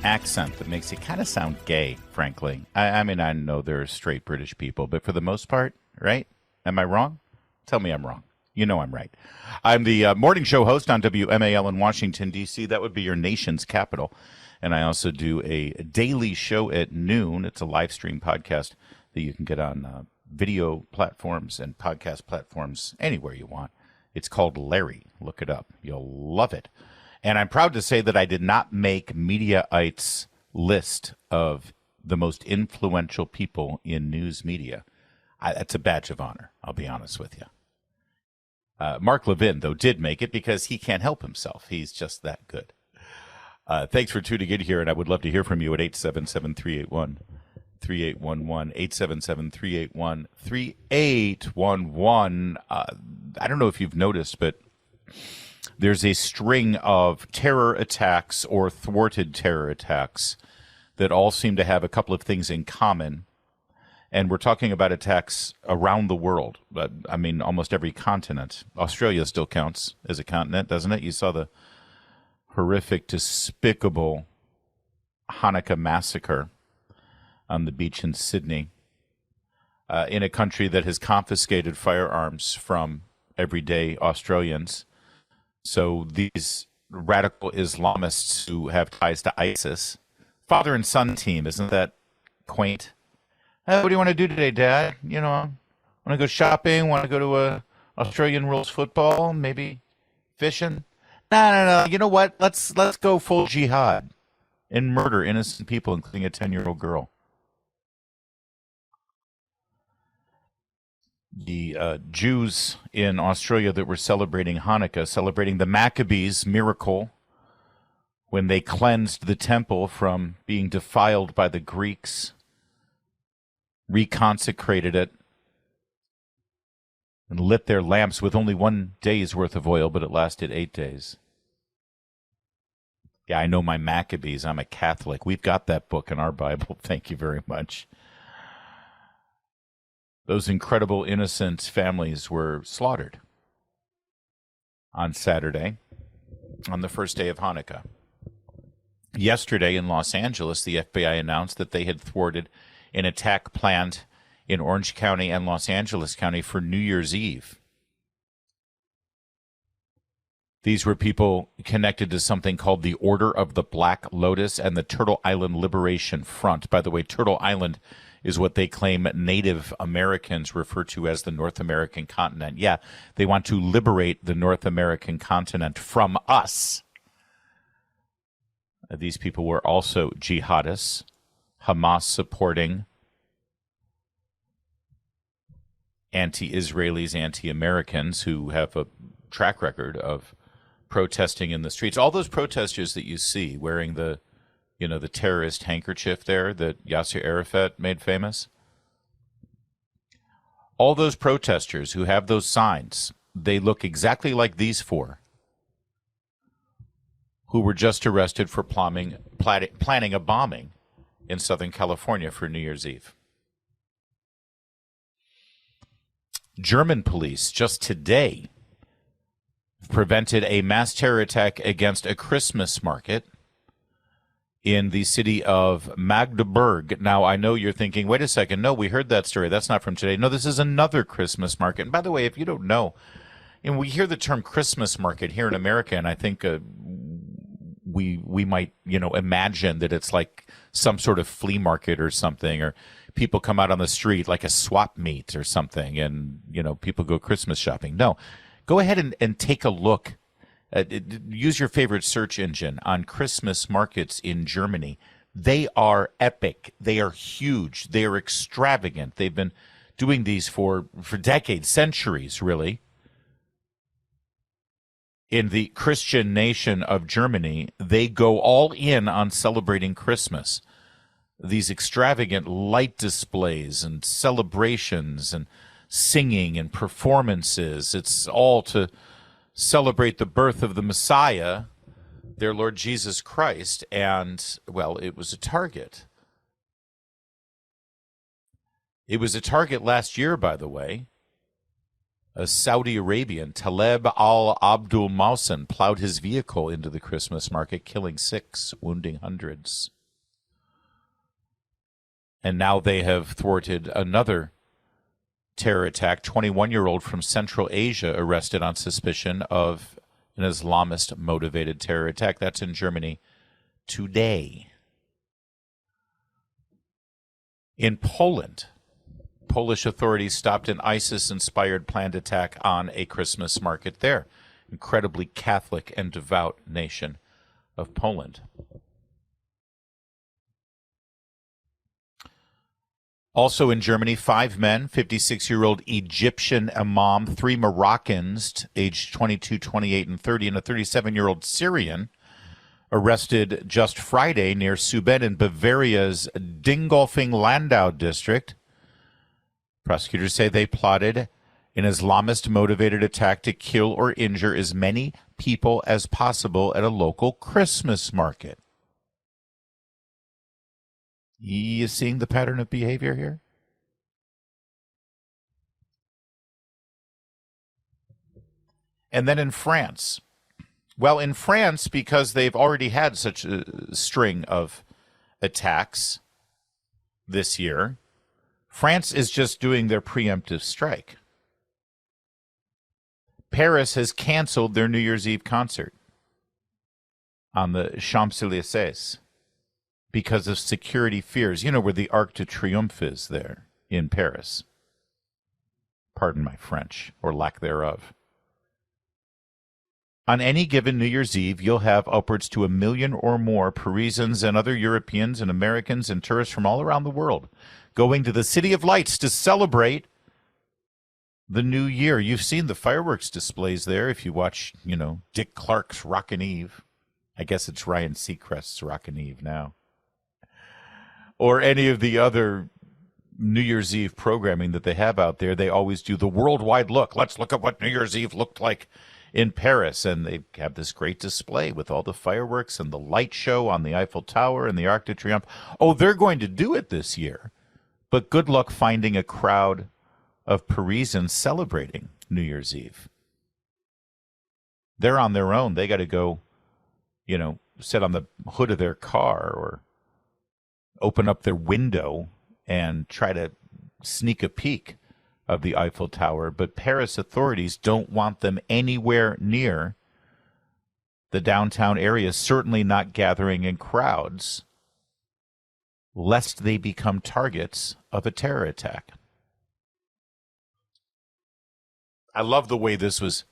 accent that makes it kind of sound gay, frankly. I mean, I know there are straight British people, but for the most part, right? Am I wrong? Tell me I'm wrong. You know I'm right. I'm the morning show host on WMAL in Washington, D.C. That would be your nation's capital. And I also do a daily show at noon. It's a live stream podcast that you can get on video platforms and podcast platforms anywhere you want. It's called Larry. Look it up. You'll love it. And I'm proud to say that I did not make Mediaite's list of the most influential people in news media. That's a badge of honor, I'll be honest with you. Mark Levin, though, did make it because he can't help himself. He's just that good. Thanks for tuning in here, and I would love to hear from you at 877-381-3811, 877-381-3811. I don't know if you've noticed, but there's a string of terror attacks or thwarted terror attacks that all seem to have a couple of things in common. And we're talking about attacks around the world. I mean, almost every continent. Australia still counts as a continent, doesn't it? You saw the horrific, despicable Hanukkah massacre on the beach in Sydney, in a country that has confiscated firearms from everyday Australians. So these radical Islamists who have ties to ISIS, father and son team, isn't that quaint? What do you want to do today, Dad? You know, want to go shopping? Want to go to Australian rules football? Maybe fishing? No. You know what? Let's go full jihad and murder innocent people, including a 10-year-old girl. The Jews in Australia that were celebrating Hanukkah, celebrating the Maccabees' miracle when they cleansed the temple from being defiled by the Greeks, reconsecrated it, and lit their lamps with only 1 day's worth of oil, but it lasted 8 days. Yeah, I know my Maccabees. I'm a Catholic. We've got that book in our Bible. Thank you very much. Those incredible innocent families were slaughtered on Saturday, on the first day of Hanukkah. Yesterday in Los Angeles, the FBI announced that they had thwarted an attack planned in Orange County and Los Angeles County for New Year's Eve. These were people connected to something called the Order of the Black Lotus and the Turtle Island Liberation Front. By the way, Turtle Island is what they claim Native Americans refer to as the North American continent. Yeah, they want to liberate the North American continent from us. These people were also jihadists, Hamas supporting, anti-Israelis, anti-Americans who have a track record of protesting in the streets. All those protesters that you see wearing the terrorist handkerchief there that Yasser Arafat made famous. All those protesters who have those signs, they look exactly like these four who were just arrested for planning a bombing in Southern California for New Year's Eve. German police just today prevented a mass terror attack against a Christmas market in the city of Magdeburg. Now, I know you're thinking, wait a second, no, we heard that story. That's not from today. No, this is another Christmas market. And by the way, if you don't know, and we hear the term Christmas market here in America, and I think we might, imagine that it's like some sort of flea market or something, or people come out on the street like a swap meet or something, and, people go Christmas shopping. No, go ahead and take a look. Use your favorite search engine on Christmas markets in Germany. They are epic. They are huge. They are extravagant. They've been doing these for decades, centuries, really. In the Christian nation of Germany, they go all in on celebrating Christmas. These extravagant light displays and celebrations and singing and performances, it's all to celebrate the birth of the Messiah, their Lord Jesus Christ, and, well, it was a target. It was a target last year, by the way. A Saudi Arabian, Taleb al-Abdul Mausen, plowed his vehicle into the Christmas market, killing 6, wounding hundreds. And now they have thwarted another terror attack. 21-year-old from Central Asia arrested on suspicion of an Islamist-motivated terror attack. That's in Germany today. In Poland, Polish authorities stopped an ISIS-inspired planned attack on a Christmas market there. Incredibly Catholic and devout nation of Poland. Also in Germany, 5 men, 56-year-old Egyptian imam, 3 Moroccans, aged 22, 28, and 30, and a 37-year-old Syrian, arrested just Friday near Suben in Bavaria's Dingolfing-Landau district. Prosecutors say they plotted an Islamist-motivated attack to kill or injure as many people as possible at a local Christmas market. You seeing the pattern of behavior here? And then in France. Well, in France, because they've already had such a string of attacks this year, France is just doing their preemptive strike. Paris has canceled their New Year's Eve concert on the Champs-Élysées because of security fears. You know where the Arc de Triomphe is there in Paris. Pardon my French, or lack thereof. On any given New Year's Eve, you'll have upwards to 1 million or more Parisians and other Europeans and Americans and tourists from all around the world going to the City of Lights to celebrate the new year. You've seen the fireworks displays there if you watch, Dick Clark's Rockin' Eve. I guess it's Ryan Seacrest's Rockin' Eve now. Or any of the other New Year's Eve programming that they have out there. They always do the worldwide look. Let's look at what New Year's Eve looked like in Paris, and they have this great display with all the fireworks and the light show on the Eiffel Tower and the Arc de Triomphe. Oh, they're going to do it this year, but good luck finding a crowd of Parisians celebrating New Year's Eve. They're on their own. They got to go, sit on the hood of their car or open up their window and try to sneak a peek of the Eiffel Tower, but Paris authorities don't want them anywhere near the downtown area, certainly not gathering in crowds, lest they become targets of a terror attack. I love the way this was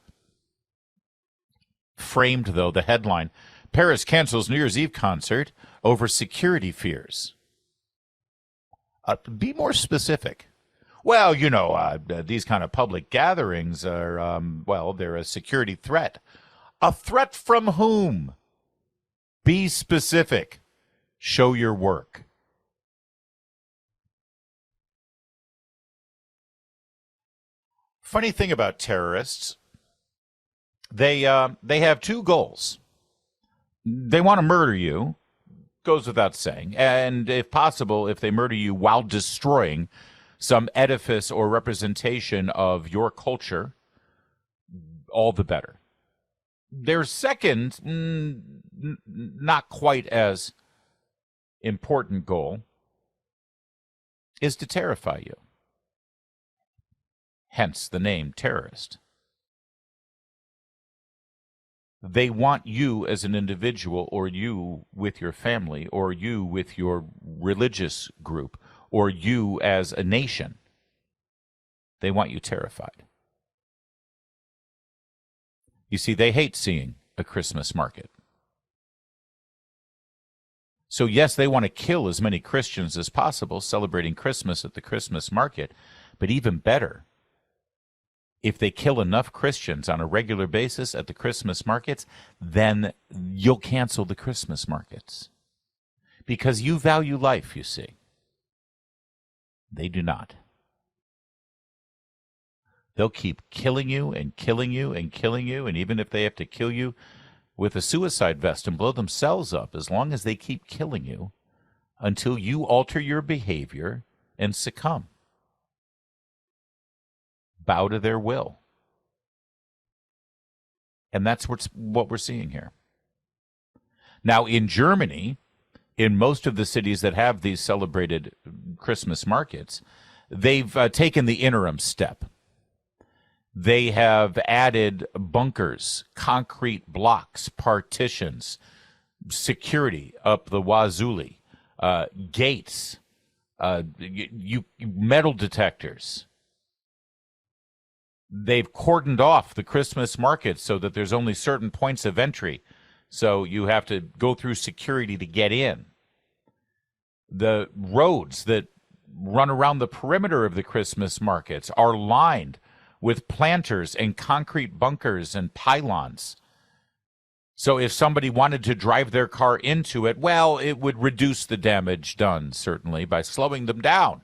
framed, though, the headline, Paris cancels New Year's Eve concert over security fears. Be more specific. Well, these kind of public gatherings are, they're a security threat. A threat from whom? Be specific. Show your work. Funny thing about terrorists, they have 2 goals. They want to murder you, goes without saying, and if possible, if they murder you while destroying some edifice or representation of your culture, all the better. Their second, not quite as important goal is to terrify you. Hence the name terrorist. They want you as an individual, or you with your family, or you with your religious group, or you as a nation. They want you terrified. You see, they hate seeing a Christmas market. So yes, they want to kill as many Christians as possible celebrating Christmas at the Christmas market, but even better, if they kill enough Christians on a regular basis at the Christmas markets, then you'll cancel the Christmas markets. Because you value life, you see. They do not. They'll keep killing you and killing you and killing you, and even if they have to kill you with a suicide vest and blow themselves up, as long as they keep killing you until you alter your behavior and succumb. Bow to their will. And that's what we're seeing here. Now, in Germany, in most of the cities that have these celebrated Christmas markets, they've taken the interim step. They have added bunkers, concrete blocks, partitions, security up the wazoo, gates, metal detectors. They've cordoned off the Christmas markets so that there's only certain points of entry. So you have to go through security to get in. The roads that run around the perimeter of the Christmas markets are lined with planters and concrete bunkers and pylons. So if somebody wanted to drive their car into it, well, it would reduce the damage done, certainly, by slowing them down.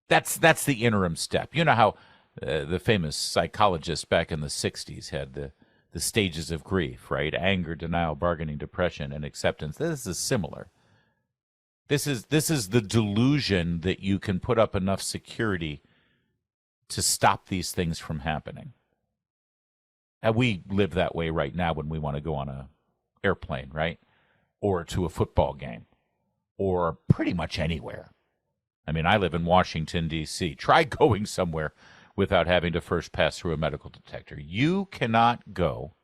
That's the interim step. You know how the famous psychologist back in the 60s had the stages of grief, right? Anger, denial, bargaining, depression, and acceptance. This is similar. This is the delusion that you can put up enough security to stop these things from happening. And we live that way right now when we want to go on an airplane, right? Or to a football game, or pretty much anywhere. I mean, I live in Washington, D.C. Try going somewhere without having to first pass through a medical detector. You cannot go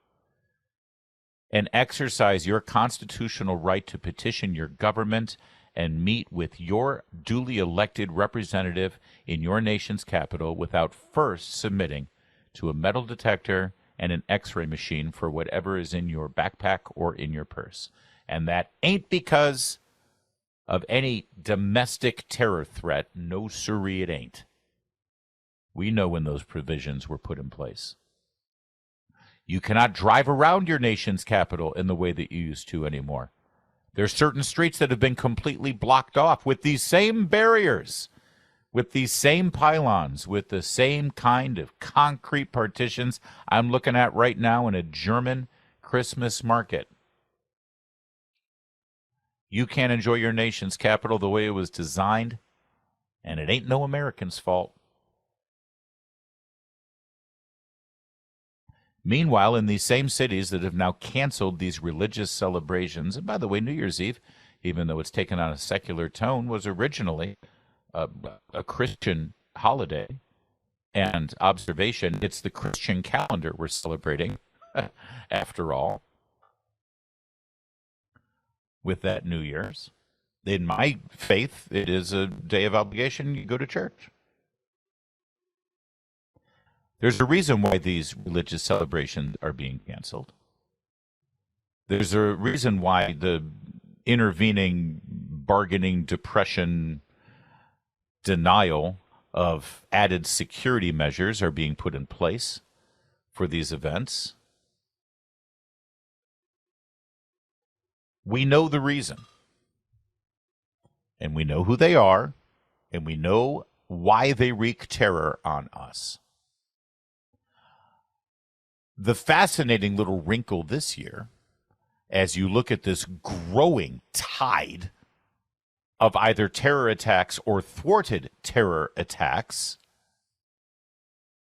and exercise your constitutional right to petition your government and meet with your duly elected representative in your nation's capital without first submitting to a metal detector and an x-ray machine for whatever is in your backpack or in your purse. And that ain't because of any domestic terror threat. No, sirree, it ain't. We know when those provisions were put in place. You cannot drive around your nation's capital in the way that you used to anymore. There's certain streets that have been completely blocked off with these same barriers, with these same pylons, with the same kind of concrete partitions I'm looking at right now in a German Christmas market. You can't enjoy your nation's capital the way it was designed, and it ain't no American's fault. Meanwhile, in these same cities that have now canceled these religious celebrations, and by the way, New Year's Eve, even though it's taken on a secular tone, was originally a Christian holiday. And observation, it's the Christian calendar we're celebrating, after all, with that New Year's. In my faith, it is a day of obligation. You go to church. There's a reason why these religious celebrations are being canceled. There's a reason why the intervening bargaining, depression, denial of added security measures are being put in place for these events. We know the reason. And we know who they are. And we know why they wreak terror on us. The fascinating little wrinkle this year, as you look at this growing tide of either terror attacks or thwarted terror attacks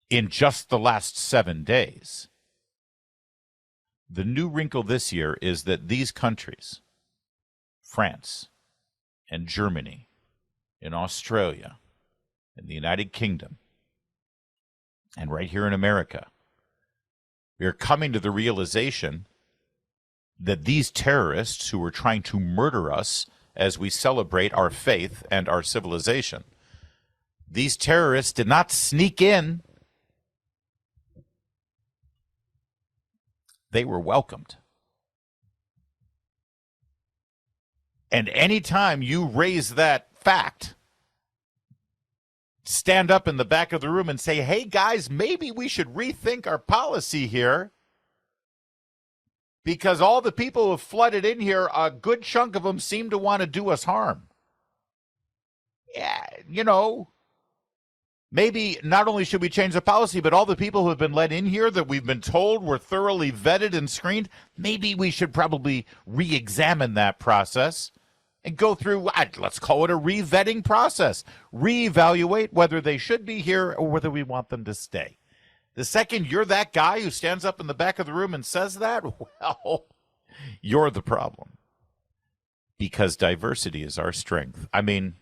in just the last 7 days, the new wrinkle this year is that these countries, France and Germany and Australia and the United Kingdom, and right here in America, we are coming to the realization that these terrorists who are trying to murder us as we celebrate our faith and our civilization, these terrorists did not sneak in. They were welcomed. And anytime you raise that fact, stand up in the back of the room and say, hey, guys, maybe we should rethink our policy here, because all the people who have flooded in here, a good chunk of them seem to want to do us harm. Yeah, you know, maybe not only should we change the policy, but all the people who have been let in here that we've been told were thoroughly vetted and screened, maybe we should probably re-examine that process and go through, let's call it a re-vetting process, reevaluate whether they should be here or whether we want them to stay. The second you're that guy who stands up in the back of the room and says that, well, you're the problem. Because diversity is our strength. I mean,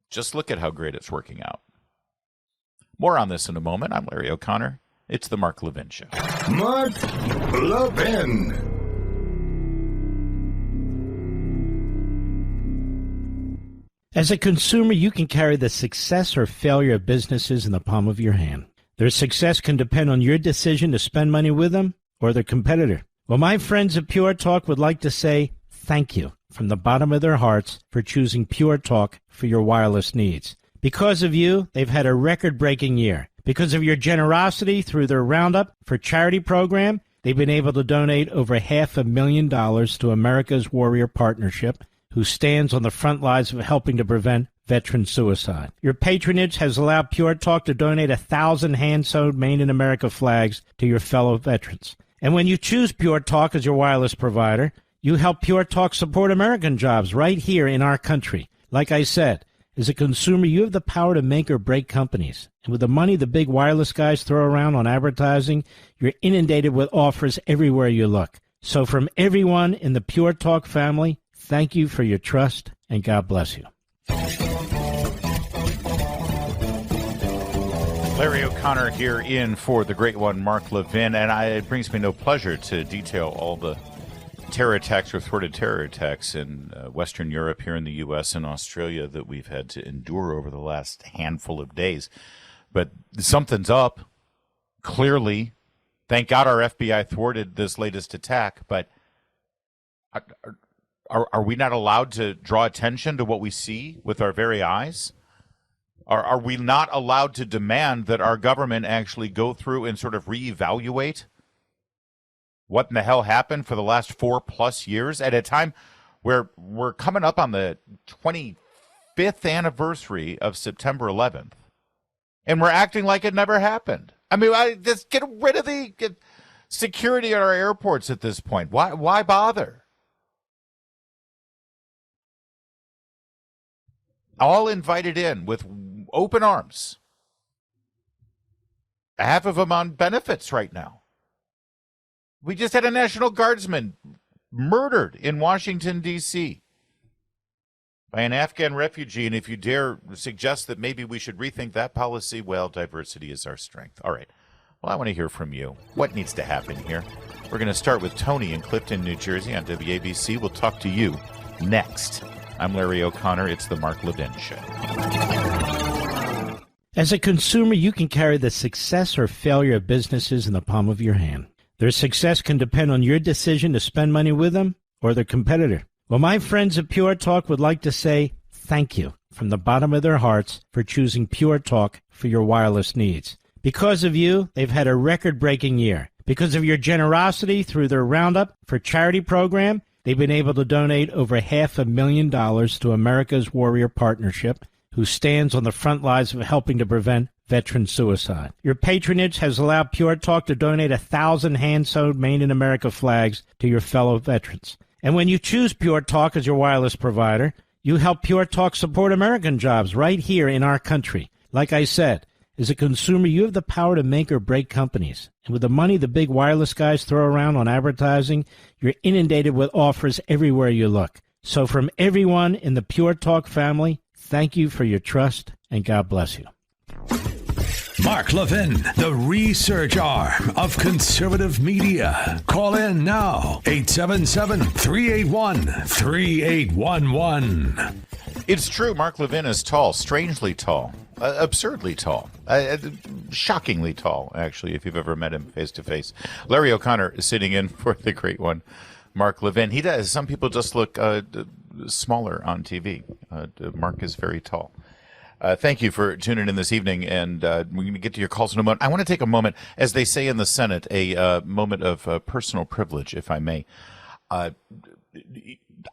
just look at how great it's working out. More on this in a moment. I'm Larry O'Connor. It's the Mark Levin Show. Mark Levin. As a consumer, you can carry the success or failure of businesses in the palm of your hand. Their success can depend on your decision to spend money with them or their competitor. Well, my friends at Pure Talk would like to say thank you from the bottom of their hearts for choosing Pure Talk for your wireless needs. Because of you, they've had a record-breaking year. Because of your generosity through their Roundup for Charity program, they've been able to donate over $500,000 to America's Warrior Partnership, who stands on the front lines of helping to prevent veteran suicide. Your patronage has allowed Pure Talk to donate 1,000 hand-sewn Made in America flags to your fellow veterans. And when you choose Pure Talk as your wireless provider, you help Pure Talk support American jobs right here in our country. Like I said, as a consumer, you have the power to make or break companies. And with the money the big wireless guys throw around on advertising, you're inundated with offers everywhere you look. So from everyone in the Pure Talk family, thank you for your trust, and God bless you. Larry O'Connor here in for the great one, Mark Levin, and it brings me no pleasure to detail all the terror attacks or thwarted terror attacks in Western Europe, here in the U.S. and Australia that we've had to endure over the last handful of days. But something's up, clearly. Thank God our FBI thwarted this latest attack, but are we not allowed to draw attention to what we see with our very eyes? Are we not allowed to demand that our government actually go through and sort of reevaluate what in the hell happened for the last 4+ years at a time where we're coming up on the 25th anniversary of September 11th, and we're acting like it never happened? I mean, just get rid of the security at our airports at this point. Why bother? All invited in with open arms. Half of them on benefits right now. We just had a National Guardsman murdered in Washington, D.C. by an Afghan refugee, and if you dare suggest that maybe we should rethink that policy, well, diversity is our strength. All right. Well, I want to hear from you. What needs to happen here? We're going to start with Tony in Clifton, New Jersey on WABC. We'll talk to you next. I'm Larry O'Connor. It's the Mark Levin Show. As a consumer, you can carry the success or failure of businesses in the palm of your hand. Their success can depend on your decision to spend money with them or their competitor. Well, my friends at Pure Talk would like to say thank you from the bottom of their hearts for choosing Pure Talk for your wireless needs. Because of you, they've had a record-breaking year. Because of your generosity through their Roundup for Charity program, they've been able to donate over $500,000 to America's Warrior Partnership, who stands on the front lines of helping to prevent veteran suicide. Your patronage has allowed Pure Talk to donate 1,000 hand-sewn Made in America flags to your fellow veterans. And when you choose Pure Talk as your wireless provider, you help Pure Talk support American jobs right here in our country. Like I said, as a consumer, you have the power to make or break companies. And with the money the big wireless guys throw around on advertising, you're inundated with offers everywhere you look. So from everyone in the Pure Talk family, thank you for your trust, and God bless you. Mark Levin, the research arm of conservative media. Call in now, 877-381-3811. It's true, Mark Levin is tall, strangely tall, absurdly tall, shockingly tall, actually, if you've ever met him face to face. Larry O'Connor is sitting in for the great one, Mark Levin. He does. Some people just look smaller on TV. Mark is very tall. Thank you for tuning in this evening, and we're going to get to your calls in a moment. I want to take a moment, as they say in the Senate, a moment of personal privilege, if I may.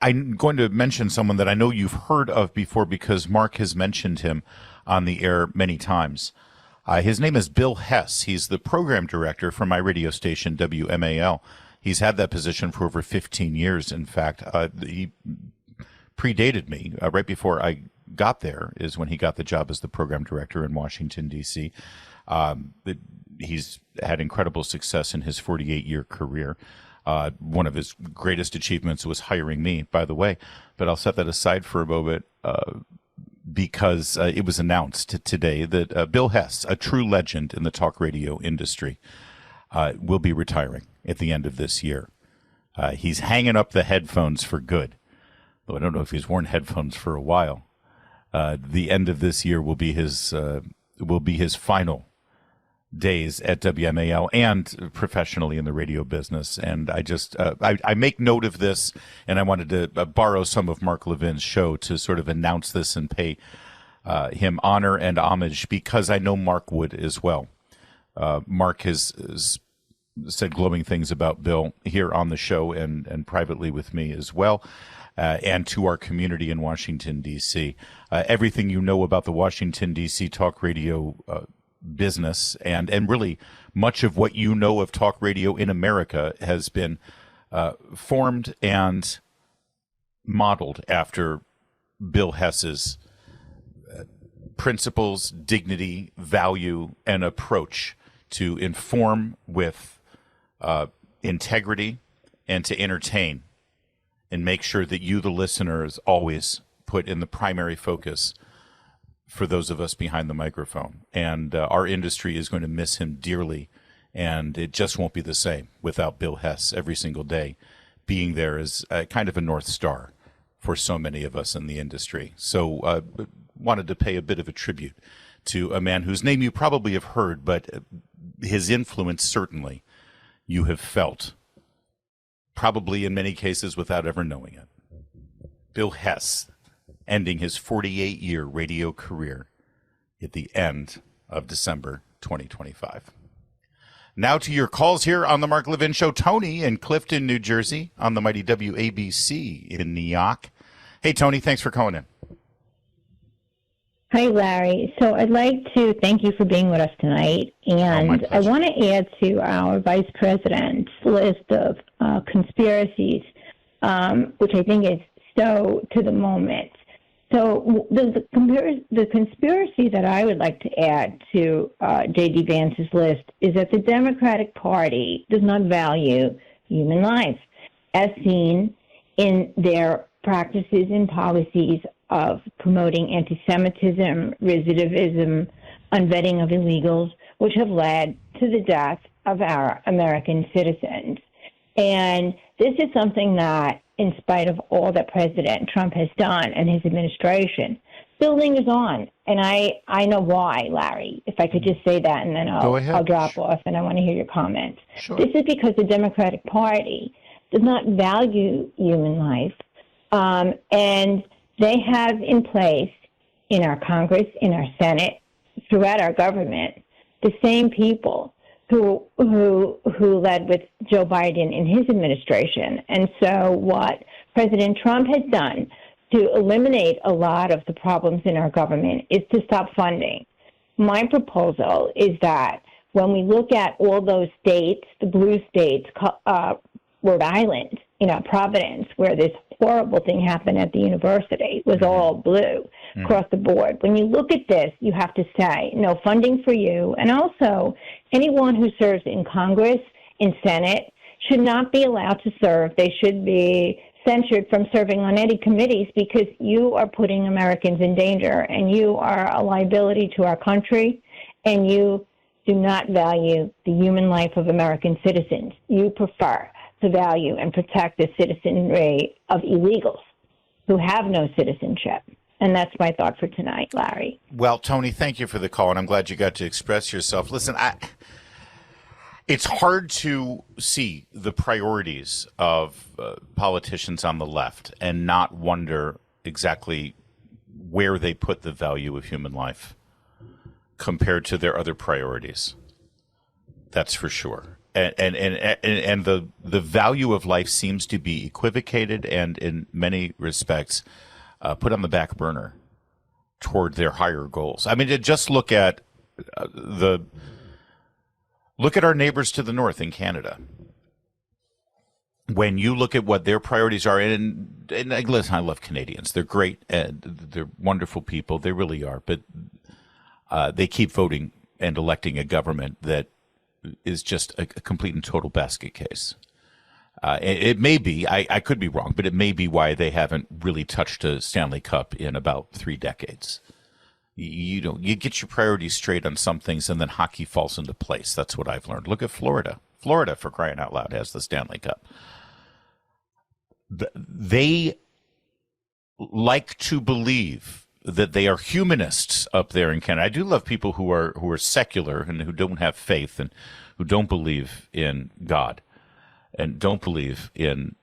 I'm going to mention someone that I know you've heard of before because Mark has mentioned him on the air many times. His name is Bill Hess. He's the program director for my radio station, WMAL. He's had that position for over 15 years, in fact. He predated me. Right before I got there is when he got the job as the program director in Washington, D.C. He's had incredible success in his 48-year career. One of his greatest achievements was hiring me, by the way. But I'll set that aside for a moment because it was announced today that Bill Hess, a true legend in the talk radio industry, will be retiring at the end of this year. He's hanging up the headphones for good, though I don't know if he's worn headphones for a while. The end of this year will be his final days at WMAL and professionally in the radio business. And I just I make note of this, and I wanted to borrow some of Mark Levin's show to sort of announce this and pay him honor and homage, because I know Mark would as well. Mark has said glowing things about Bill here on the show and privately with me as well, and to our community in Washington, D.C. Everything you know about the Washington, D.C. talk radio business and really much of what you know of talk radio in America has been formed and modeled after Bill Hess's principles, dignity, value, and approach to inform with integrity and to entertain and make sure that you, the listener, is always put in the primary focus for those of us behind the microphone. And our industry is going to miss him dearly, and it just won't be the same without Bill Hess every single day being there as kind of a North Star for so many of us in the industry. So wanted to pay a bit of a tribute to a man whose name you probably have heard, but his influence certainly you have felt, probably in many cases without ever knowing it. Bill Hess, ending his 48-year radio career at the end of December 2025. Now to your calls here on the Mark Levin Show. Tony in Clifton, New Jersey, on the mighty WABC in New York. Hey, Tony, thanks for calling in. Hi, Larry. So I'd like to thank you for being with us tonight. And I want to add to our Vice President's list of conspiracies, which I think is so to the moment. So the conspiracy that I would like to add to J.D. Vance's list is that the Democratic Party does not value human life, as seen in their practices and policies of promoting anti-Semitism, recidivism, unvetting of illegals, which have led to the death of our American citizens. And this is something that, in spite of all that President Trump has done and his administration, building is on. And I know why, Larry, if I could just say that, and then I'll drop off, and I want to hear your comments. Sure. This is because the Democratic Party does not value human life, and they have in place in our Congress, in our Senate, throughout our government, the same people who led with Joe Biden in his administration. And so what President Trump has done to eliminate a lot of the problems in our government is to stop funding. My proposal is that when we look at all those states, the blue states, Rhode Island, Providence, where this horrible thing happened at the university, was all blue across the board. When you look at this, you have to say no funding for you. And also, anyone who serves in Congress, in Senate, should not be allowed to serve. They should be censured from serving on any committees, because you are putting Americans in danger, and you are a liability to our country, and you do not value the human life of American citizens. You prefer to value and protect the citizenry of illegals who have no citizenship. And that's my thought for tonight, Larry. Well, Tony, thank you for the call, and I'm glad you got to express yourself. Listen, it's hard to see the priorities of politicians on the left and not wonder exactly where they put the value of human life compared to their other priorities. That's for sure. And the value of life seems to be equivocated and in many respects put on the back burner toward their higher goals. I mean, to just look at our neighbors to the north in Canada. When you look at what their priorities are, and listen, I love Canadians. They're great and they're wonderful people. They really are. But they keep voting and electing a government that is just a complete and total basket case. It may be, I could be wrong, but it may be why they haven't really touched a Stanley Cup in about 3 decades. You get your priorities straight on some things, and then hockey falls into place. That's what I've learned. Look at Florida. Florida, for crying out loud, has the Stanley Cup. They like to believe that they are humanists up there in Canada. I do love people who are secular and who don't have faith and who don't believe in God and don't believe in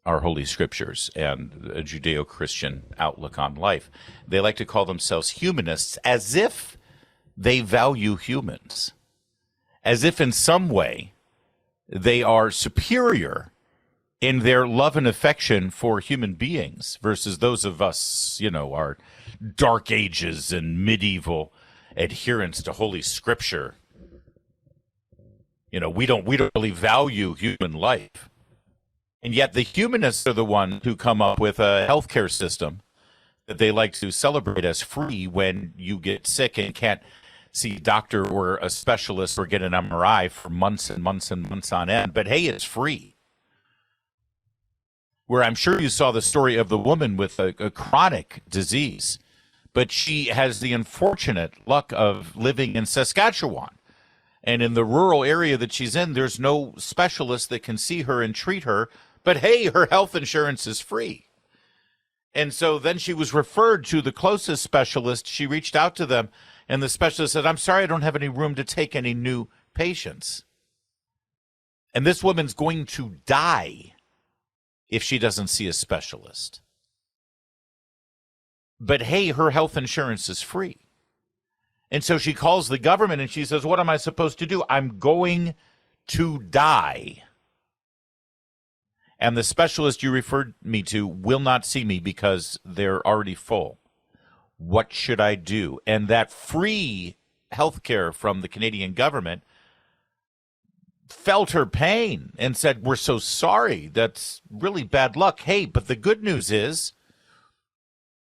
our holy scriptures and a Judeo-Christian outlook on life. They like to call themselves humanists as if they value humans, as if in some way they are superior in their love and affection for human beings versus those of us, our dark ages and medieval adherence to holy scripture. We don't really value human life. And yet the humanists are the ones who come up with a healthcare system that they like to celebrate as free when you get sick and can't see a doctor or a specialist or get an MRI for months and months and months on end. But hey, it's free. Where I'm sure you saw the story of the woman with a chronic disease, but she has the unfortunate luck of living in Saskatchewan. And in the rural area that she's in, there's no specialist that can see her and treat her. But hey, her health insurance is free. And so then she was referred to the closest specialist. She reached out to them, and the specialist said, "I'm sorry, I don't have any room to take any new patients." And this woman's going to die if she doesn't see a specialist. But hey, her health insurance is free. And so she calls the government and she says, "What am I supposed to do? I'm going to die. And the specialist you referred me to will not see me because they're already full. What should I do?" And that free health care from the Canadian government felt her pain and said, "We're so sorry. That's really bad luck. Hey, but the good news is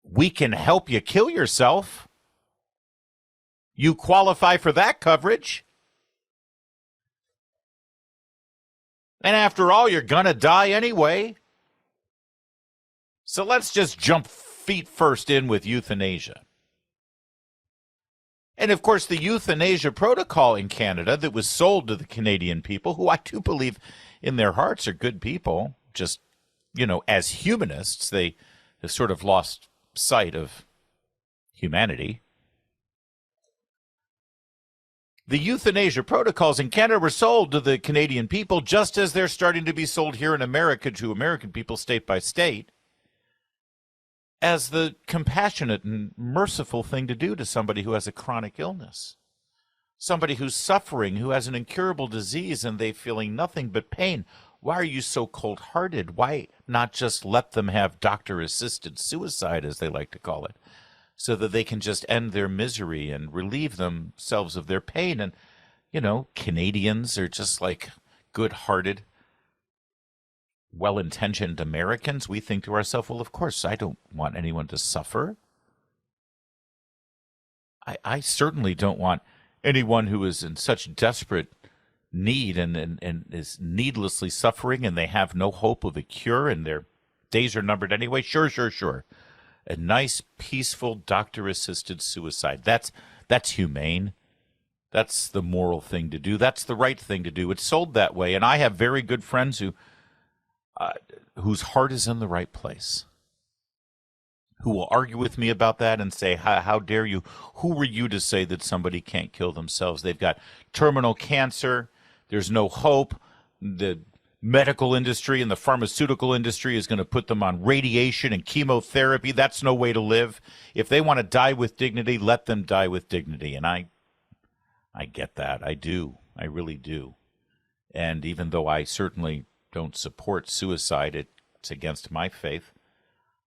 we can help you kill yourself. You qualify for that coverage. And after all, you're going to die anyway. So let's just jump feet first in with euthanasia." And, of course, the euthanasia protocol in Canada that was sold to the Canadian people, who I do believe in their hearts are good people, just, as humanists, they have sort of lost sight of humanity. The euthanasia protocols in Canada were sold to the Canadian people just as they're starting to be sold here in America to American people state by state as the compassionate and merciful thing to do to somebody who has a chronic illness, somebody who's suffering, who has an incurable disease, and they're feeling nothing but pain. Why are you so cold-hearted? Why not just let them have doctor-assisted suicide, as they like to call it, so that they can just end their misery and relieve themselves of their pain? And, Canadians are just like good-hearted, well-intentioned Americans. We think to ourselves, well, of course, I don't want anyone to suffer. I certainly don't want anyone who is in such desperate need and is needlessly suffering and they have no hope of a cure and their days are numbered anyway. Sure. A nice, peaceful, doctor-assisted suicide. That's humane. That's the moral thing to do. That's the right thing to do. It's sold that way. And I have very good friends whose heart is in the right place, who will argue with me about that and say, how dare you? Who were you to say that somebody can't kill themselves? They've got terminal cancer. There's no hope. The medical industry and the pharmaceutical industry is going to put them on radiation and chemotherapy. That's no way to live. If they want to die with dignity, let them die with dignity. And I get that. I do. I really do. And even though I certainly don't support suicide, it's against my faith,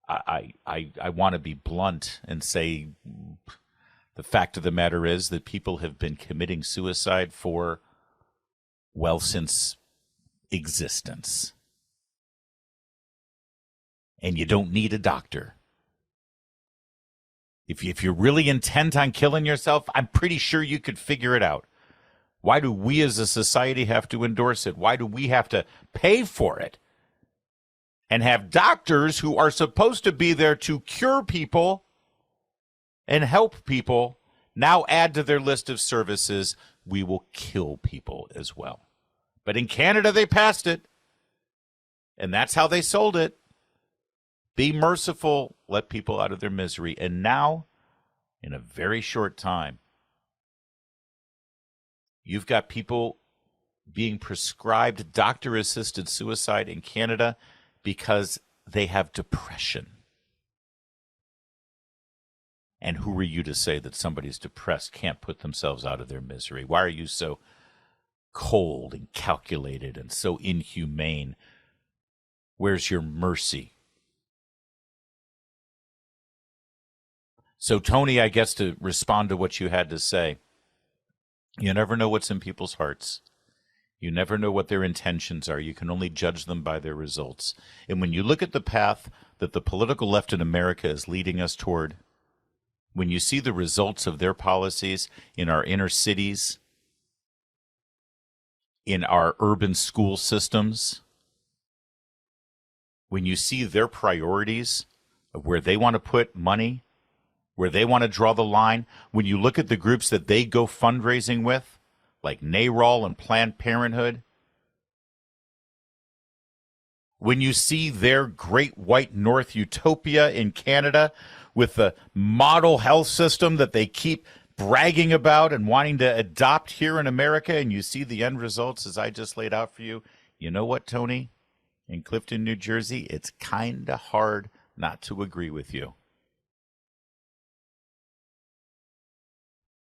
I want to be blunt and say the fact of the matter is that people have been committing suicide since existence. And you don't need a doctor. If you're really intent on killing yourself, I'm pretty sure you could figure it out. Why do we as a society have to endorse it? Why do we have to pay for it? And have doctors who are supposed to be there to cure people and help people now add to their list of services, we will kill people as well. But in Canada, they passed it. And that's how they sold it. Be merciful, let people out of their misery. And now, in a very short time, you've got people being prescribed doctor-assisted suicide in Canada because they have depression. And who are you to say that somebody's depressed can't put themselves out of their misery? Why are you so cold and calculated and so inhumane? Where's your mercy? So, Tony, I guess to respond to what you had to say, you never know what's in people's hearts. You never know what their intentions are. You can only judge them by their results. And when you look at the path that the political left in America is leading us toward, when you see the results of their policies in our inner cities, in our urban school systems, when you see their priorities of where they want to put money, where they want to draw the line, when you look at the groups that they go fundraising with, like NARAL and Planned Parenthood, when you see their great white north utopia in Canada with the model health system that they keep bragging about and wanting to adopt here in America, and you see the end results as I just laid out for you, you know what, Tony? In Clifton, New Jersey, it's kind of hard not to agree with you.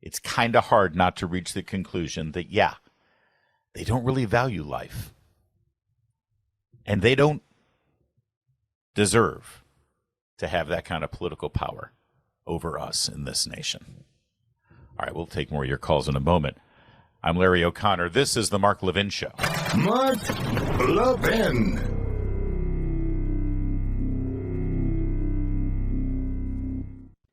It's kind of hard not to reach the conclusion that, yeah, they don't really value life. And they don't deserve to have that kind of political power over us in this nation. All right, we'll take more of your calls in a moment. I'm Larry O'Connor. This is the Mark Levin Show. Mark Levin.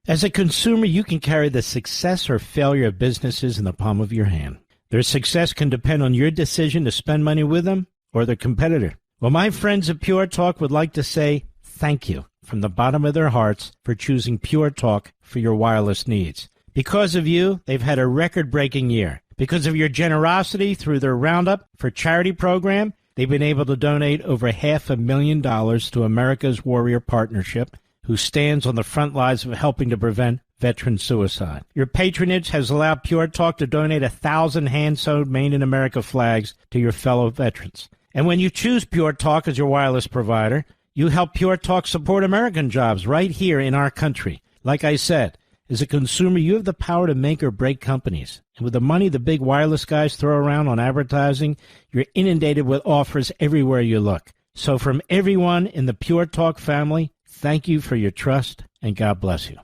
As a consumer, you can carry the success or failure of businesses in the palm of your hand. Their success can depend on your decision to spend money with them or their competitor. Well, my friends at Pure Talk would like to say thank you from the bottom of their hearts for choosing Pure Talk for your wireless needs. Because of you, they've had a record-breaking year. Because of your generosity through their Roundup for Charity program, they've been able to donate over $500,000 to America's Warrior Partnership, who stands on the front lines of helping to prevent veteran suicide. Your patronage has allowed Pure Talk to donate 1,000 hand-sewed Made in America flags to your fellow veterans. And when you choose Pure Talk as your wireless provider, you help Pure Talk support American jobs right here in our country. Like I said, as a consumer, you have the power to make or break companies. And with the money the big wireless guys throw around on advertising, you're inundated with offers everywhere you look. So from everyone in the Pure Talk family, thank you for your trust, and God bless you.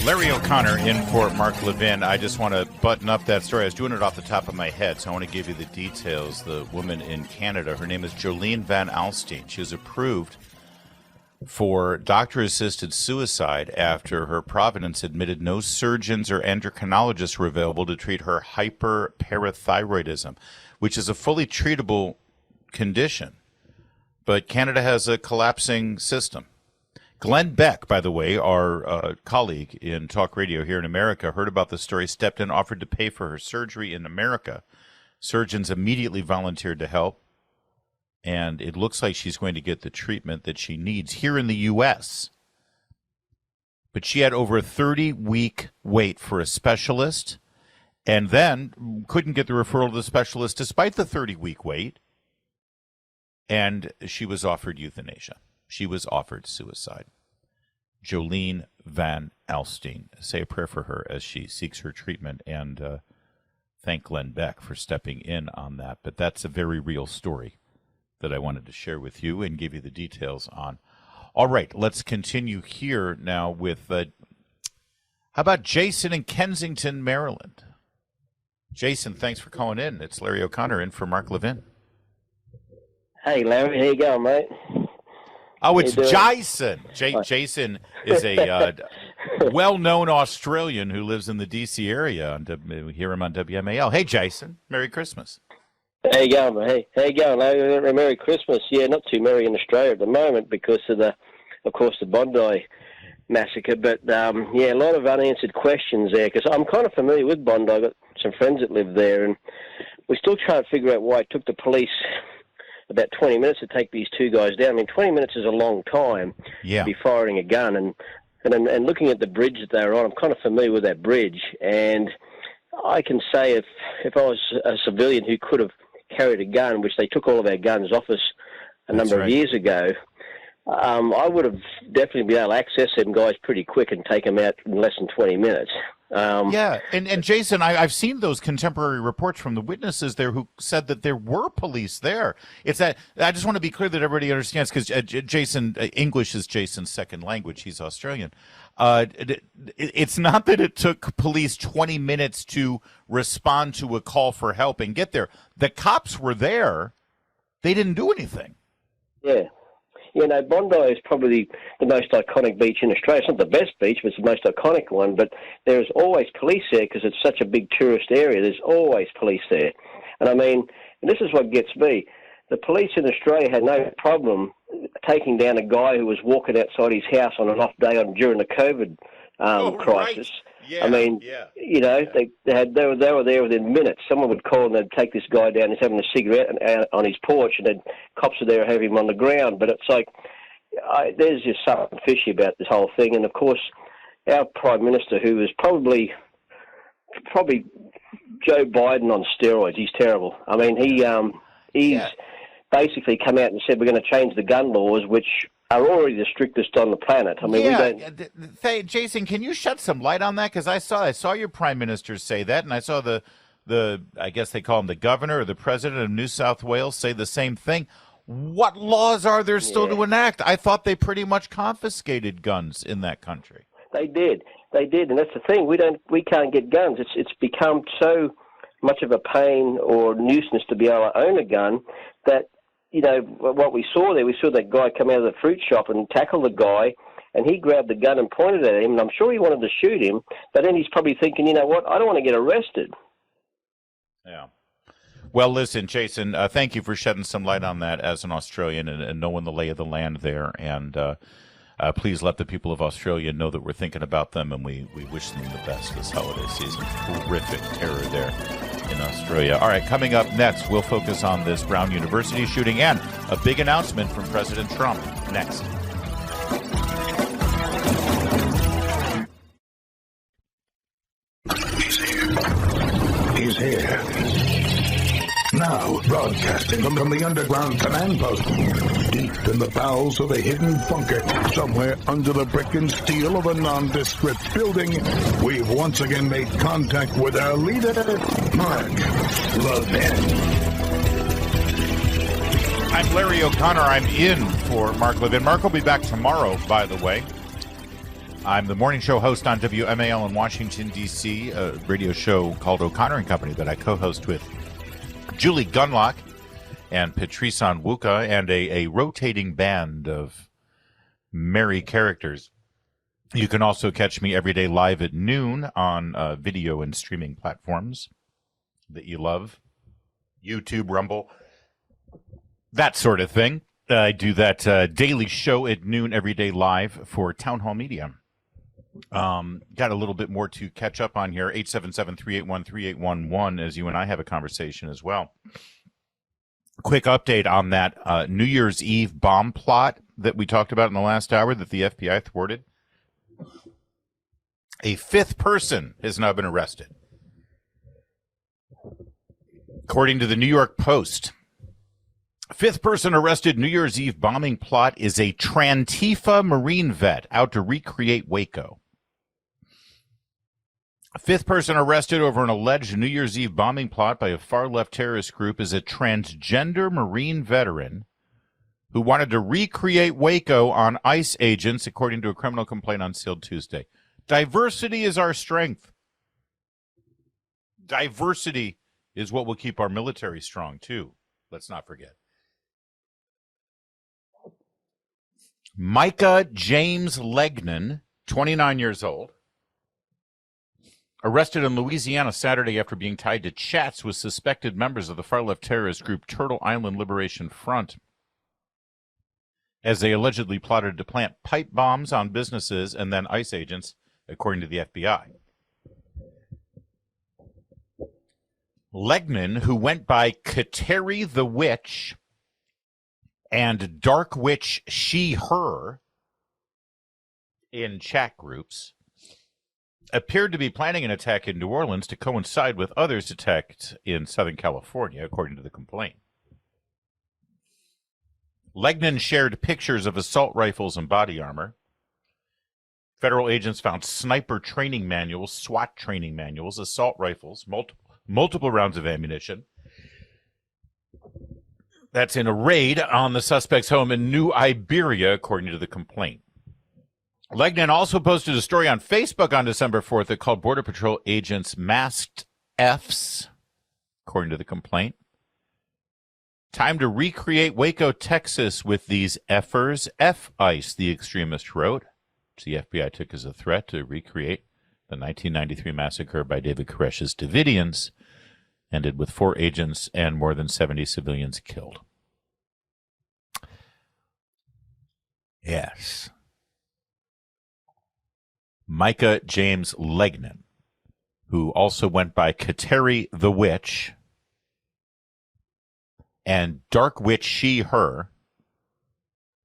Larry O'Connor in for Mark Levin. I just want to button up that story. I was doing it off the top of my head, so I want to give you the details. The woman in Canada, her name is Jolene Van Alstyne. She was approved for doctor-assisted suicide after her Providence admitted no surgeons or endocrinologists were available to treat her hyperparathyroidism, which is a fully treatable condition. But Canada has a collapsing system. Glenn Beck, by the way, our colleague in talk radio here in America, heard about the story, stepped in, offered to pay for her surgery in America. Surgeons immediately volunteered to help, and it looks like she's going to get the treatment that she needs here in the U.S. But she had over a 30-week wait for a specialist, and then couldn't get the referral to the specialist despite the 30-week wait, and she was offered euthanasia. She was offered suicide. Jolene Van Alstyne. Say a prayer for her as she seeks her treatment, and thank Glenn Beck for stepping in on that. But that's a very real story that I wanted to share with you and give you the details on. All right, let's continue here now with, how about Jason in Kensington, Maryland? Jason, thanks for calling in. It's Larry O'Connor in for Mark Levin. Hey, Larry, how you going, mate? Oh, it's How you doing? Jason. Jason is a well-known Australian who lives in the D.C. area. We hear him on WMAL. Hey, Jason. Merry Christmas. How you going, mate? How you going? Merry Christmas. Yeah, not too merry in Australia at the moment because of course, the Bondi massacre. But, yeah, a lot of unanswered questions there because I'm kind of familiar with Bondi. I've got some friends that live there, and we still try to figure out why it took the police about 20 minutes to take these two guys down. I mean, 20 minutes is a long time to be firing a gun. And looking at the bridge that they were on, I'm kind of familiar with that bridge. And I can say if I was a civilian who could have carried a gun, which they took all of our guns off us a number of years ago, I would have definitely been able to access them guys pretty quick and take them out in less than 20 minutes. And Jason, I've seen those contemporary reports from the witnesses there who said that there were police there. It's that I just want to be clear that everybody understands because Jason, English is Jason's second language. He's Australian. It's not that it took police 20 minutes to respond to a call for help and get there. The cops were there. They didn't do anything. Yeah. You know, Bondi is probably the most iconic beach in Australia. It's not the best beach, but it's the most iconic one. But there's always police there because it's such a big tourist area. There's always police there. And I mean, and this is what gets me. The police in Australia had no problem taking down a guy who was walking outside his house on an off day during the COVID crisis. Right. Yeah, I mean, you know, they were there within minutes. Someone would call and they'd take this guy down. He's having a cigarette on his porch, and then cops are there having him on the ground. But it's like there's just something fishy about this whole thing. And of course, our Prime Minister, who is probably Joe Biden on steroids. He's terrible. I mean, he's basically come out and said we're going to change the gun laws, which are already the strictest on the planet. I mean, we don't. Jason, can you shed some light on that? Because I saw your prime minister say that, and I saw the I guess they call him the governor or the president of New South Wales say the same thing. What laws are there still to enact? I thought they pretty much confiscated guns in that country. They did, and that's the thing. We can't get guns. It's become so much of a pain or nuisance to be able to own a gun that. You know, what we saw that guy come out of the fruit shop and tackle the guy, and he grabbed the gun and pointed at him, and I'm sure he wanted to shoot him, but then he's probably thinking, you know what, I don't want to get arrested. Yeah. Well, listen, Jason, thank you for shedding some light on that as an Australian and knowing the lay of the land there, and please let the people of Australia know that we're thinking about them, and we wish them the best this holiday season. Horrific terror there in Australia. All right, coming up next, we'll focus on this Brown University shooting and a big announcement from President Trump. Next. He's here. Now, broadcasting from the underground command post, deep in the bowels of a hidden bunker, somewhere under the brick and steel of a nondescript building, we've once again made contact with our leader, Mark Levin. I'm Larry O'Connor. I'm in for Mark Levin. Mark will be back tomorrow, by the way. I'm the morning show host on WMAL in Washington, D.C., a radio show called O'Connor and Company that I co-host with Julie Gunlock and Patrice Onwuka and a rotating band of merry characters. You can also catch me every day live at noon on video and streaming platforms that you love. YouTube, Rumble, that sort of thing. I do that daily show at noon every day live for Town Hall Media. Got a little bit more to catch up on here. 877-381-3811 as you and I have a conversation as well. Quick update on that New Year's Eve bomb plot that we talked about in the last hour that the FBI thwarted. A fifth person has now been arrested. According to the New York Post, fifth person arrested New Year's Eve bombing plot is a Trantifa Marine vet out to recreate Waco. A fifth person arrested over an alleged New Year's Eve bombing plot by a far-left terrorist group is a transgender Marine veteran who wanted to recreate Waco on ICE agents, according to a criminal complaint unsealed Tuesday. Diversity is our strength. Diversity is what will keep our military strong, too. Let's not forget. Micah James Legnan, 29 years old, arrested in Louisiana Saturday after being tied to chats with suspected members of the far-left terrorist group Turtle Island Liberation Front, as they allegedly plotted to plant pipe bombs on businesses and then ICE agents, according to the FBI. Legnan, who went by Kateri the Witch and Dark Witch She Her in chat groups, appeared to be planning an attack in New Orleans to coincide with others attacked in Southern California, according to the complaint. Legnan shared pictures of assault rifles and body armor. Federal agents found sniper training manuals, SWAT training manuals, assault rifles, multiple rounds of ammunition. That's in a raid on the suspect's home in New Iberia, according to the complaint. Legnan also posted a story on Facebook on December 4th that called Border Patrol agents masked Fs, according to the complaint. Time to recreate Waco, Texas with these effers. F-ICE, the extremist wrote, which the FBI took as a threat to recreate the 1993 massacre by David Koresh's Davidians, ended with 4 agents and more than 70 civilians killed. Yes. Micah James Legnan, who also went by Kateri the Witch and Dark Witch She Her,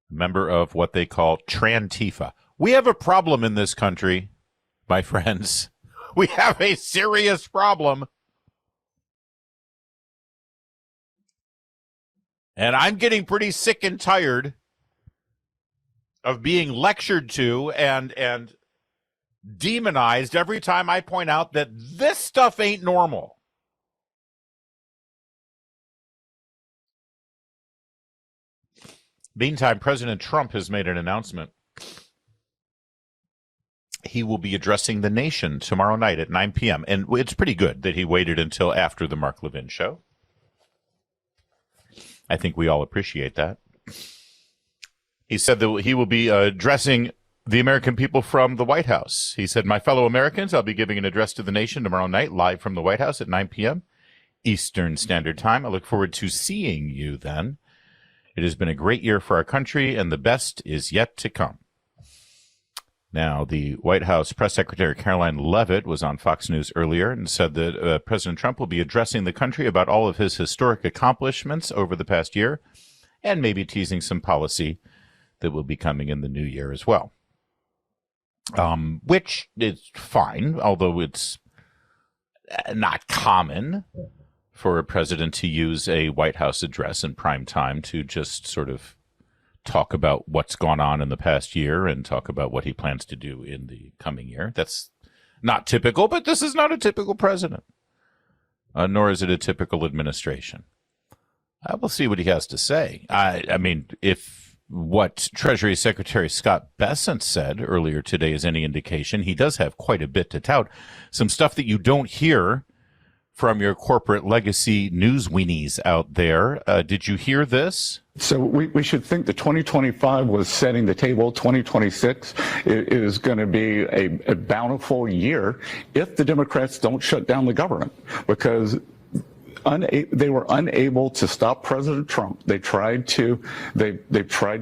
member of what they call Trantifa. We have a problem in this country, my friends. We have a serious problem. And I'm getting pretty sick and tired of being lectured to and demonized every time I point out that this stuff ain't normal. Meantime, President Trump has made an announcement. He will be addressing the nation tomorrow night at 9 p.m. And it's pretty good that he waited until after the Mark Levin show. I think we all appreciate that. He said that he will be addressing the American people from the White House. He said, "My fellow Americans, I'll be giving an address to the nation tomorrow night, live from the White House at 9 p.m. Eastern Standard Time. I look forward to seeing you then. It has been a great year for our country, and the best is yet to come." Now, the White House Press Secretary Caroline Levitt was on Fox News earlier and said that President Trump will be addressing the country about all of his historic accomplishments over the past year and maybe teasing some policy that will be coming in the new year as well. Which is fine, although it's not common for a president to use a White House address in prime time to just sort of talk about what's gone on in the past year and talk about what he plans to do in the coming year. That's not typical, but this is not a typical president, nor is it a typical administration. We'll see what he has to say. I mean, if what Treasury Secretary Scott Bessent said earlier today is any indication, he does have quite a bit to tout. Some stuff that you don't hear from your corporate legacy news weenies out there. Did you hear this? So we should think that 2025 was setting the table. 2026 is going to be a bountiful year if the Democrats don't shut down the government, because they were unable to stop President Trump. They tried to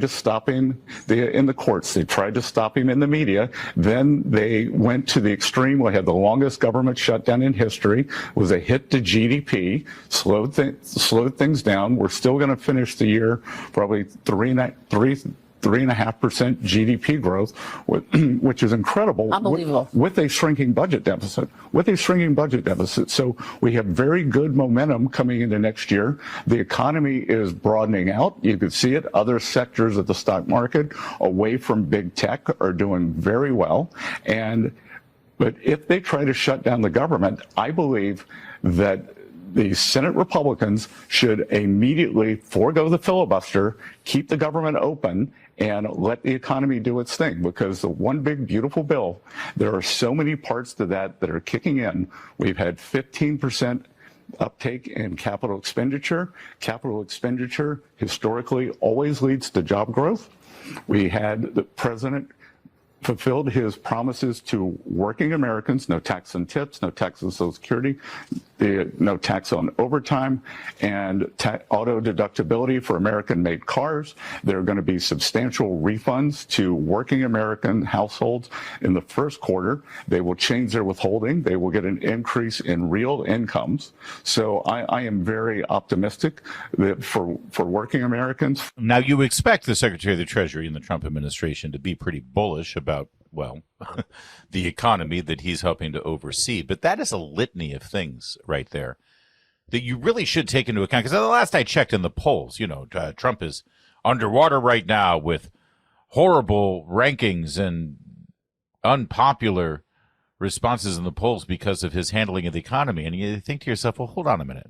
stop him in the courts. They tried to stop him in the media. Then they went to the extreme. We had the longest government shutdown in history. It was a hit to GDP, slowed things down. We're still going to finish the year probably 3.5% GDP growth, which is incredible. Unbelievable. With a shrinking budget deficit. So we have very good momentum coming into next year. The economy is broadening out. You can see it. Other sectors of the stock market away from big tech are doing very well. But if they try to shut down the government, I believe that the Senate Republicans should immediately forego the filibuster, keep the government open, and let the economy do its thing. Because the one big beautiful bill, there are so many parts to that are kicking in. We've had 15% uptake in capital expenditure. Capital expenditure historically always leads to job growth. We had the president fulfilled his promises to working Americans, no tax on tips, no tax on Social Security, no tax on overtime, and auto deductibility for American-made cars. There are going to be substantial refunds to working American households in the first quarter. They will change their withholding. They will get an increase in real incomes. So I am very optimistic that for working Americans. Now, you expect the Secretary of the Treasury in the Trump administration to be pretty bullish about, well, the economy that he's helping to oversee. But that is a litany of things right there that you really should take into account. Because the last I checked in the polls, Trump is underwater right now with horrible rankings and unpopular responses in the polls because of his handling of the economy. And you think to yourself, well, hold on a minute.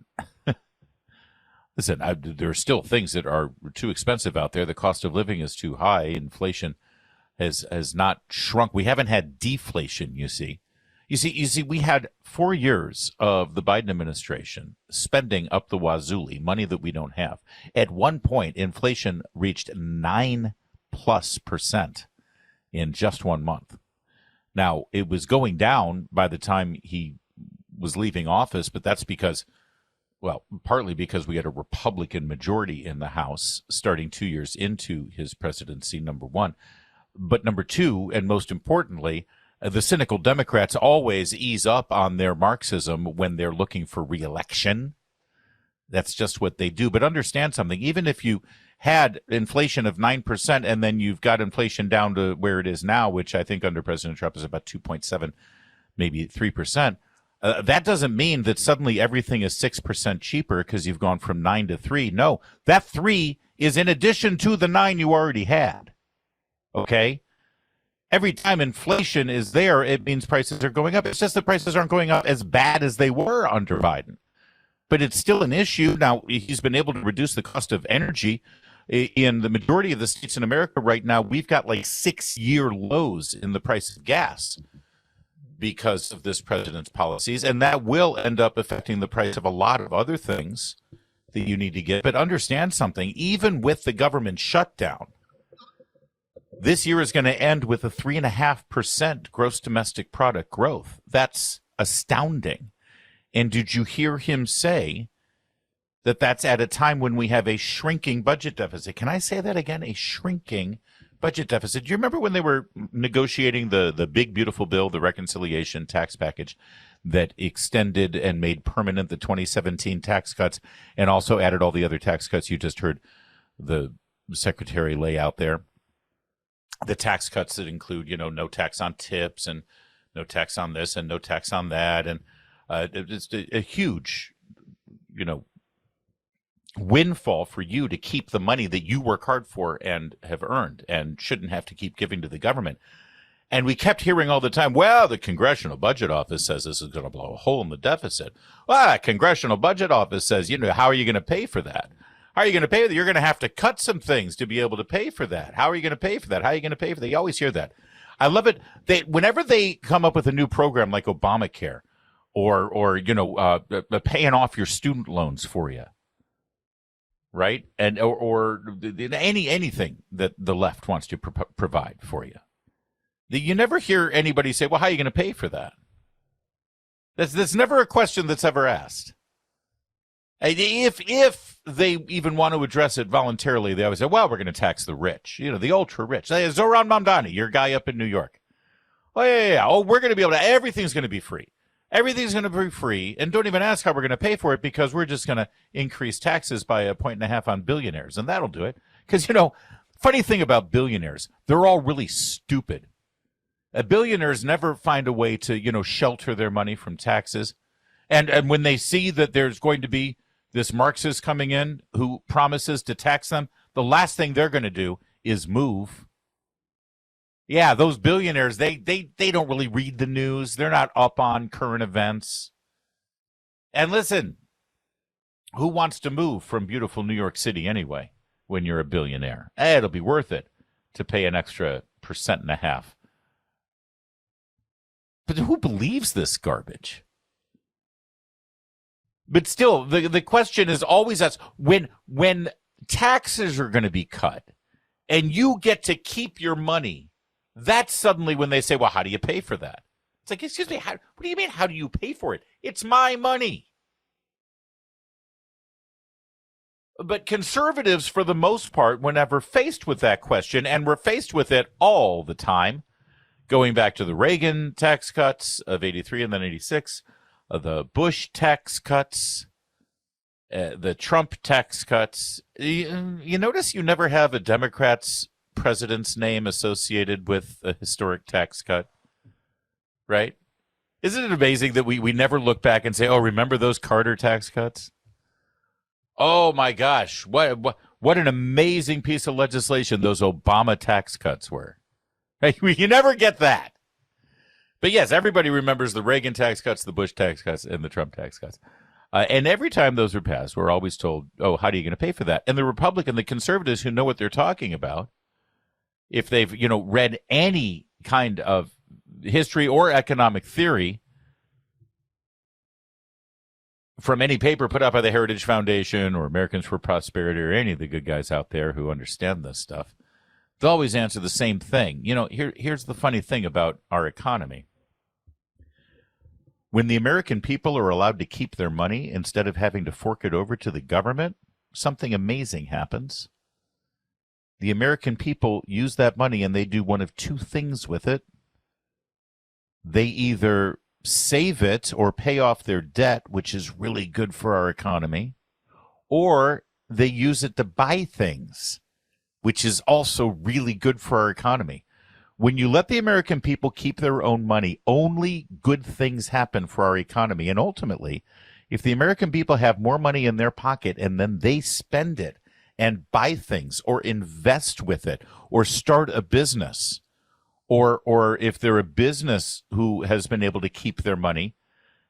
Listen, there are still things that are too expensive out there. The cost of living is too high. Inflation has not shrunk. We haven't had deflation, you see. You see, we had 4 years of the Biden administration spending up the wazoo, money that we don't have. At one point, inflation reached 9+% in just 1 month. Now, it was going down by the time he was leaving office, but that's because, well, partly because we had a Republican majority in the House starting 2 years into his presidency, number one. But number two, and most importantly, the cynical Democrats always ease up on their Marxism when they're looking for re-election. That's just what they do. But understand something. Even if you had inflation of 9% and then you've got inflation down to where it is now, which I think under President Trump is about 2.7, maybe 3%, that doesn't mean that suddenly everything is 6% cheaper because you've gone from 9 to 3. No, that 3 is in addition to the 9 you already had. Okay? Every time inflation is there, it means prices are going up. It's just the prices aren't going up as bad as they were under Biden. But it's still an issue. Now, he's been able to reduce the cost of energy. In the majority of the states in America right now, we've got like 6-year lows in the price of gas because of this president's policies. And that will end up affecting the price of a lot of other things that you need to get. But understand something, even with the government shutdown, this year is going to end with a 3.5% gross domestic product growth. That's astounding. And did you hear him say that that's at a time when we have a shrinking budget deficit? Can I say that again? A shrinking budget deficit. Do you remember when they were negotiating the big, beautiful bill, the reconciliation tax package that extended and made permanent the 2017 tax cuts and also added all the other tax cuts you just heard the secretary lay out there? The tax cuts that include, no tax on tips and no tax on this and no tax on that. And it's a huge, windfall for you to keep the money that you work hard for and have earned and shouldn't have to keep giving to the government. And we kept hearing all the time, well, the Congressional Budget Office says this is going to blow a hole in the deficit. Well, the Congressional Budget Office says, how are you going to pay for that? How are you going to pay for that? You're going to have to cut some things to be able to pay for that. How are you going to pay for that? How are you going to pay for that? You always hear that. I love it. Whenever they come up with a new program like Obamacare or paying off your student loans for you, right? And or anything that the left wants to provide for you. You never hear anybody say, well, how are you going to pay for that? That's never a question that's ever asked. If they even want to address it voluntarily, they always say, well, we're going to tax the rich, the ultra rich. Zoran Mamdani, your guy up in New York. Oh, yeah. Oh, we're going to be able to, everything's going to be free. Everything's going to be free. And don't even ask how we're going to pay for it because we're just going to increase taxes by 1.5 points on billionaires. And that'll do it. Because, funny thing about billionaires, they're all really stupid. Billionaires never find a way to, shelter their money from taxes. And when they see that there's going to be this Marxist coming in who promises to tax them, the last thing they're going to do is move. Yeah, those billionaires, they don't really read the news. They're not up on current events. And listen, who wants to move from beautiful New York City anyway when you're a billionaire? It'll be worth it to pay an extra 1.5%. But who believes this garbage? But still, the question is always asked, when taxes are going to be cut and you get to keep your money, that's suddenly when they say, well, how do you pay for that? It's like, excuse me, what do you mean, how do you pay for it? It's my money. But conservatives, for the most part, whenever faced with that question, and we're faced with it all the time, going back to the Reagan tax cuts of 83 and then 86, the Bush tax cuts, the Trump tax cuts. You notice you never have a Democrat's president's name associated with a historic tax cut, right? Isn't it amazing that we never look back and say, oh, remember those Carter tax cuts? Oh, my gosh, what an amazing piece of legislation those Obama tax cuts were. You never get that. But yes, everybody remembers the Reagan tax cuts, the Bush tax cuts, and the Trump tax cuts. And every time those are passed, we're always told, oh, how are you going to pay for that? And the conservatives who know what they're talking about, if they've, read any kind of history or economic theory from any paper put out by the Heritage Foundation or Americans for Prosperity or any of the good guys out there who understand this stuff, they'll always answer the same thing. Here's the funny thing about our economy. When the American people are allowed to keep their money instead of having to fork it over to the government, something amazing happens. The American people use that money and they do one of two things with it. They either save it or pay off their debt, which is really good for our economy, or they use it to buy things, which is also really good for our economy. When you let the American people keep their own money, only good things happen for our economy. And ultimately, if the American people have more money in their pocket and then they spend it and buy things or invest with it or start a business, or if they're a business who has been able to keep their money,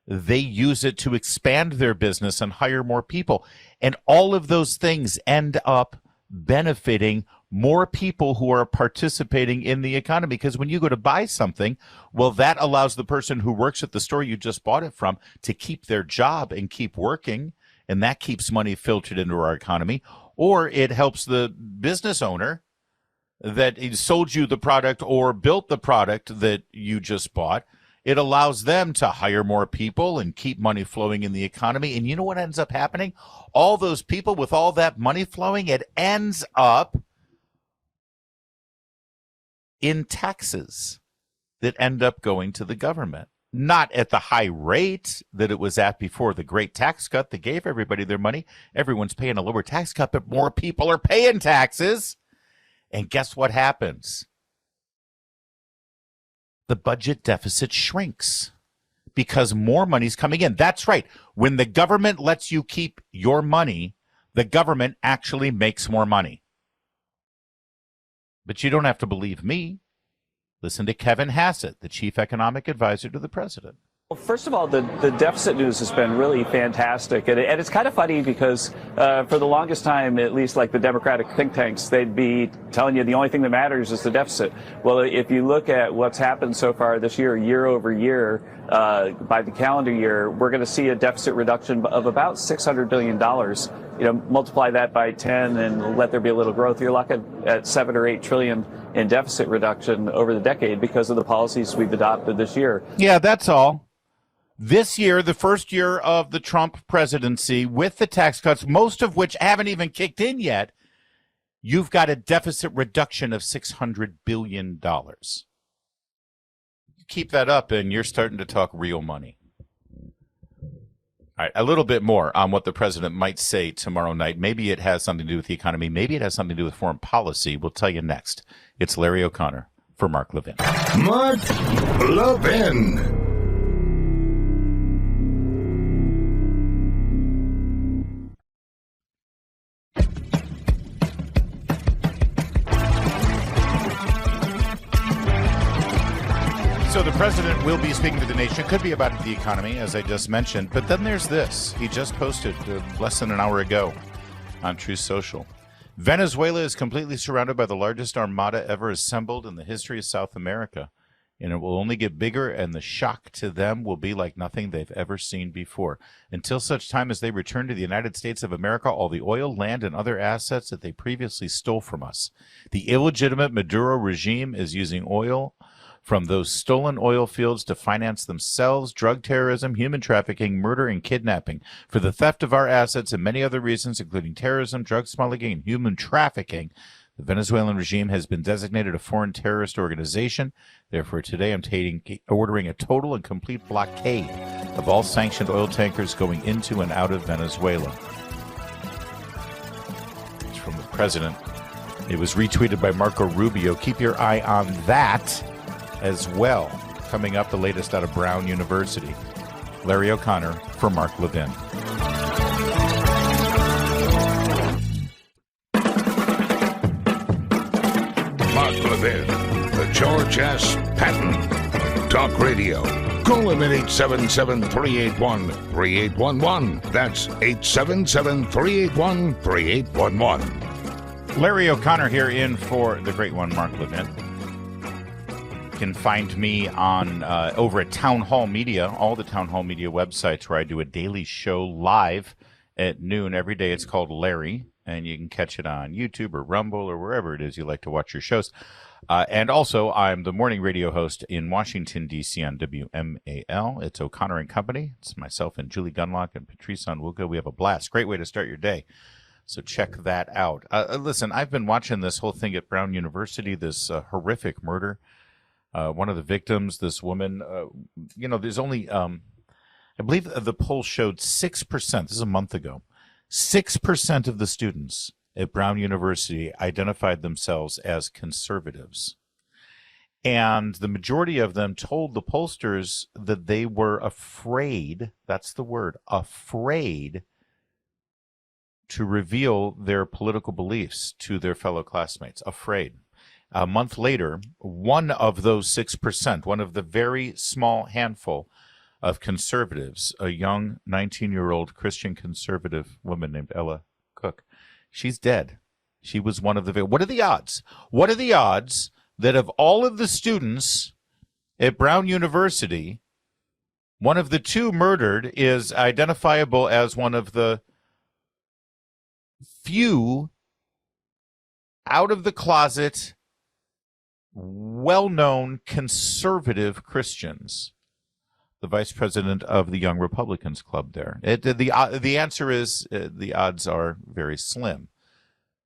they use it to expand their business and hire more people. And all of those things end up benefiting more people who are participating in the economy. Because when you go to buy something, well, that allows the person who works at the store you just bought it from to keep their job and keep working, and that keeps money filtered into our economy. Or it helps the business owner that sold you the product or built the product that you just bought. It allows them to hire more people and keep money flowing in the economy. And you know what ends up happening? All those people with all that money flowing, it ends up in taxes that end up going to the government. Not at the high rate that it was at before the great tax cut that gave everybody their money. Everyone's paying a lower tax cut, but more people are paying taxes. And guess what happens? The budget deficit shrinks because more money's coming in. That's right. When the government lets you keep your money, the government actually makes more money. But you don't have to believe me. Listen to Kevin Hassett, the chief economic advisor to the president. Well, first of all, the deficit news has been really fantastic. And it's kind of funny because for the longest time, at least like the Democratic think tanks, they'd be telling you the only thing that matters is the deficit. Well, if you look at what's happened so far this year over year, by the calendar year, we're going to see a deficit reduction of about $600 billion. Multiply that by 10 and let there be a little growth. You're looking at 7 or 8 trillion in deficit reduction over the decade because of the policies we've adopted this year. Yeah, that's all. This year, the first year of the Trump presidency, with the tax cuts, most of which haven't even kicked in yet, you've got a deficit reduction of $600 billion. Keep that up, and you're starting to talk real money. All right, a little bit more on what the president might say tomorrow night. Maybe it has something to do with the economy. Maybe it has something to do with foreign policy. We'll tell you next. It's Larry O'Connor for Mark Levin. Mark Levin. So the president will be speaking to the nation. Could be about the economy, as I just mentioned. But then there's this. He just posted less than an hour ago on Truth Social. Venezuela is completely surrounded by the largest armada ever assembled in the history of South America. and it will only get bigger, and the shock to them will be like nothing they've ever seen before. Until such time as they return to the United States of America all the oil, land, and other assets that they previously stole from us. The illegitimate Maduro regime is using oil from those stolen oil fields to finance themselves, drug terrorism, human trafficking, murder, and kidnapping. For the theft of our assets and many other reasons, including terrorism, drug smuggling, and human trafficking, the Venezuelan regime has been designated a foreign terrorist organization. Therefore, today I'm ordering a total and complete blockade of all sanctioned oil tankers going into and out of Venezuela. It's from the president. It was retweeted by Marco Rubio. Keep your eye on that as well. Coming up, the latest out of Brown University. Larry O'Connor for Mark Levin. Mark Levin, the George S. Patton, Talk Radio. Call him at 877-381-3811. That's 877-381-3811. Larry O'Connor here in for the great one, Mark Levin. You can find me on over at Town Hall Media, all the Town Hall Media websites where I do a daily show live at noon every day. It's called Larry, and you can catch it on YouTube or Rumble or wherever it is you like to watch your shows. And also, I'm the morning radio host in Washington, D.C. on WMAL. It's O'Connor and Company. It's myself and Julie Gunlock and Patrice Onwuka. We have a blast. Great way to start your day. So check that out. Listen, I've been watching this whole thing at Brown University, this horrific murder. One of the victims, this woman, there's only, I believe the poll showed 6%, this is a month ago, 6% of the students at Brown University identified themselves as conservatives. And the majority of them told the pollsters that they were afraid, that's the word, afraid, to reveal their political beliefs to their fellow classmates. Afraid. A month later, one of those 6%, one of the very small handful of conservatives, a young 19-year-old Christian conservative woman named Ella Cook, she's dead. She was one of the... What are the odds? What are the odds that of all of the students at Brown University, one of the two murdered is identifiable as one of the few out-of-the-closet, well-known conservative Christians? The vice president of the Young Republicans Club there. The answer is the odds are very slim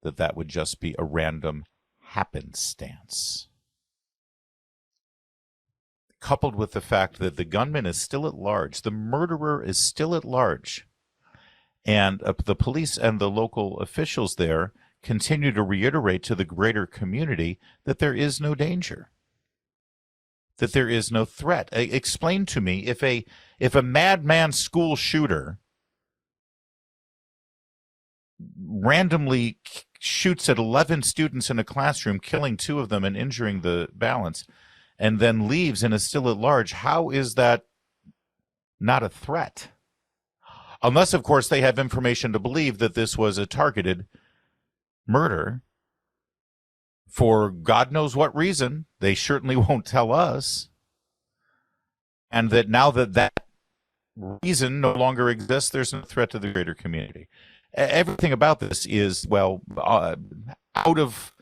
that would just be a random happenstance. Coupled with the fact that the gunman is still at large, the murderer is still at large, and the police and the local officials there continue to reiterate to the greater community that there is no danger, that there is no threat. Explain to me, if a madman school shooter randomly shoots at 11 students in a classroom, killing 2 of them and injuring the balance, and then leaves and is still at large, how is that not a threat? Unless, of course, they have information to believe that this was a targeted murder for God knows what reason. They certainly won't tell us. And that now that reason no longer exists, there's no threat to the greater community. Everything about this is, out of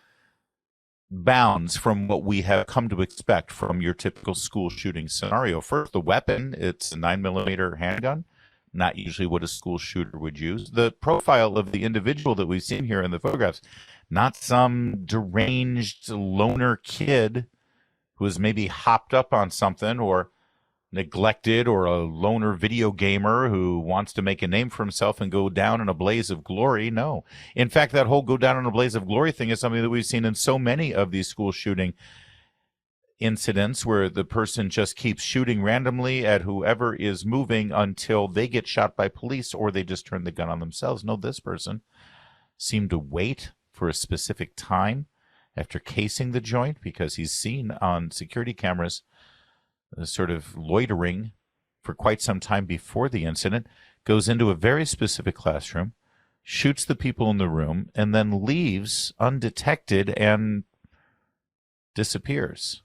bounds from what we have come to expect from your typical school shooting scenario. First, the weapon, it's a 9mm handgun, not usually what a school shooter would use. The profile of the individual that we've seen here in the photographs, not some deranged loner kid who is maybe hopped up on something or neglected, or a loner video gamer who wants to make a name for himself and go down in a blaze of glory. No. In fact, that whole go down in a blaze of glory thing is something that we've seen in so many of these school shooting incidents, where the person just keeps shooting randomly at whoever is moving until they get shot by police or they just turn the gun on themselves. No, this person seemed to wait for a specific time after casing the joint, because he's seen on security cameras sort of loitering for quite some time before the incident, goes into a very specific classroom, shoots the people in the room, and then leaves undetected and disappears.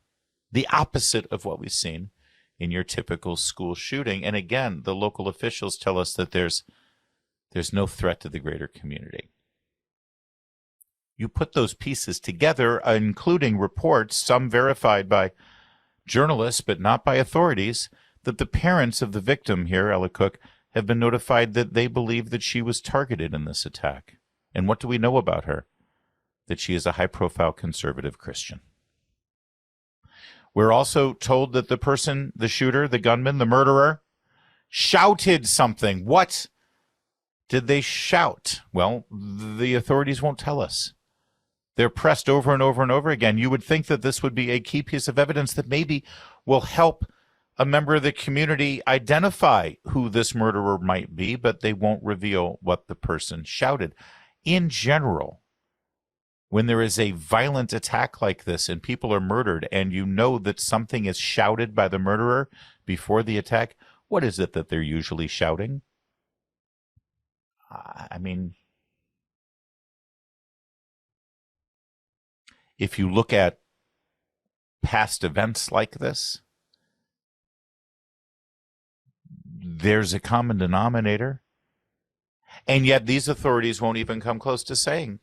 The opposite of what we've seen in your typical school shooting. And again, the local officials tell us that there's no threat to the greater community. You put those pieces together, including reports, some verified by journalists but not by authorities, that the parents of the victim here, Ella Cook, have been notified that they believe that she was targeted in this attack. And what do we know about her? That she is a high-profile conservative Christian. We're also told that the person, the shooter, the gunman, the murderer, shouted something. What did they shout? Well, the authorities won't tell us. They're pressed over and over and over again. You would think that this would be a key piece of evidence that maybe will help a member of the community identify who this murderer might be, but they won't reveal what the person shouted. In general, when there is a violent attack like this and people are murdered and you know that something is shouted by the murderer before the attack, what is it that they're usually shouting? I mean, if you look at past events like this, there's a common denominator. And yet these authorities won't even come close to saying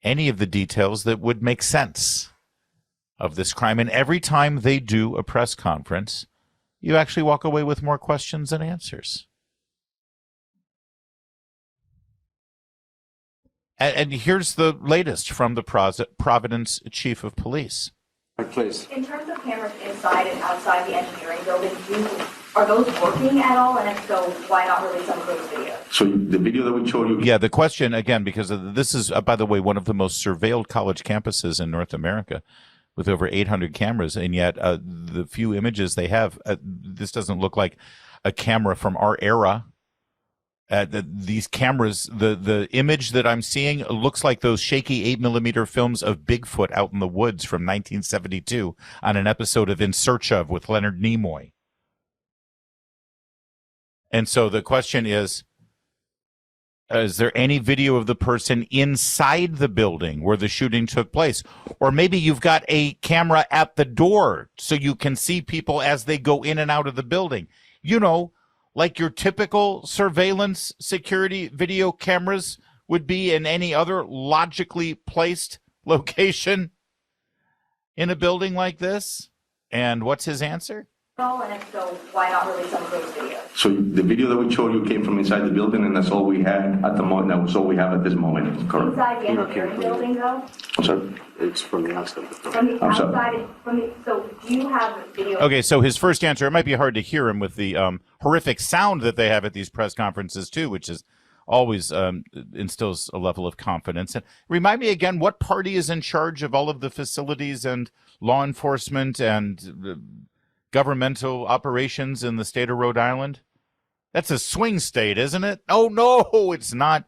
any of the details that would make sense of this crime. And every time they do a press conference, you actually walk away with more questions than answers. And here's the latest from the Providence Chief of Police. Please. In terms of cameras inside and outside the engineering building, are those working at all? And if so, why not release some of those videos? So the video that we showed you... Yeah, the question, again, because this is, by the way, one of the most surveilled college campuses in North America with over 800 cameras, and yet the few images they have, this doesn't look like a camera from our era. These cameras, the image that I'm seeing looks like those shaky 8mm films of Bigfoot out in the woods from 1972 on an episode of In Search Of with Leonard Nimoy. And so the question is there any video of the person inside the building where the shooting took place? Or maybe you've got a camera at the door so you can see people as they go in and out of the building. You know, like your typical surveillance security video cameras would be in any other logically placed location in a building like this? And what's his answer? And if so, why not release some of those videos? So the video that we showed you came from inside the building, and that's all we had at the moment. That's all we have at this moment. Correct. Inside the engineering building, though? I'm sorry? It's from the outside. From the outside, so do you have video? Okay, so his first answer, it might be hard to hear him with the horrific sound that they have at these press conferences, too, which is always instills a level of confidence. And remind me again, what party is in charge of all of the facilities and law enforcement and governmental operations in the state of Rhode Island? That's a swing state, isn't it? Oh, no, it's not.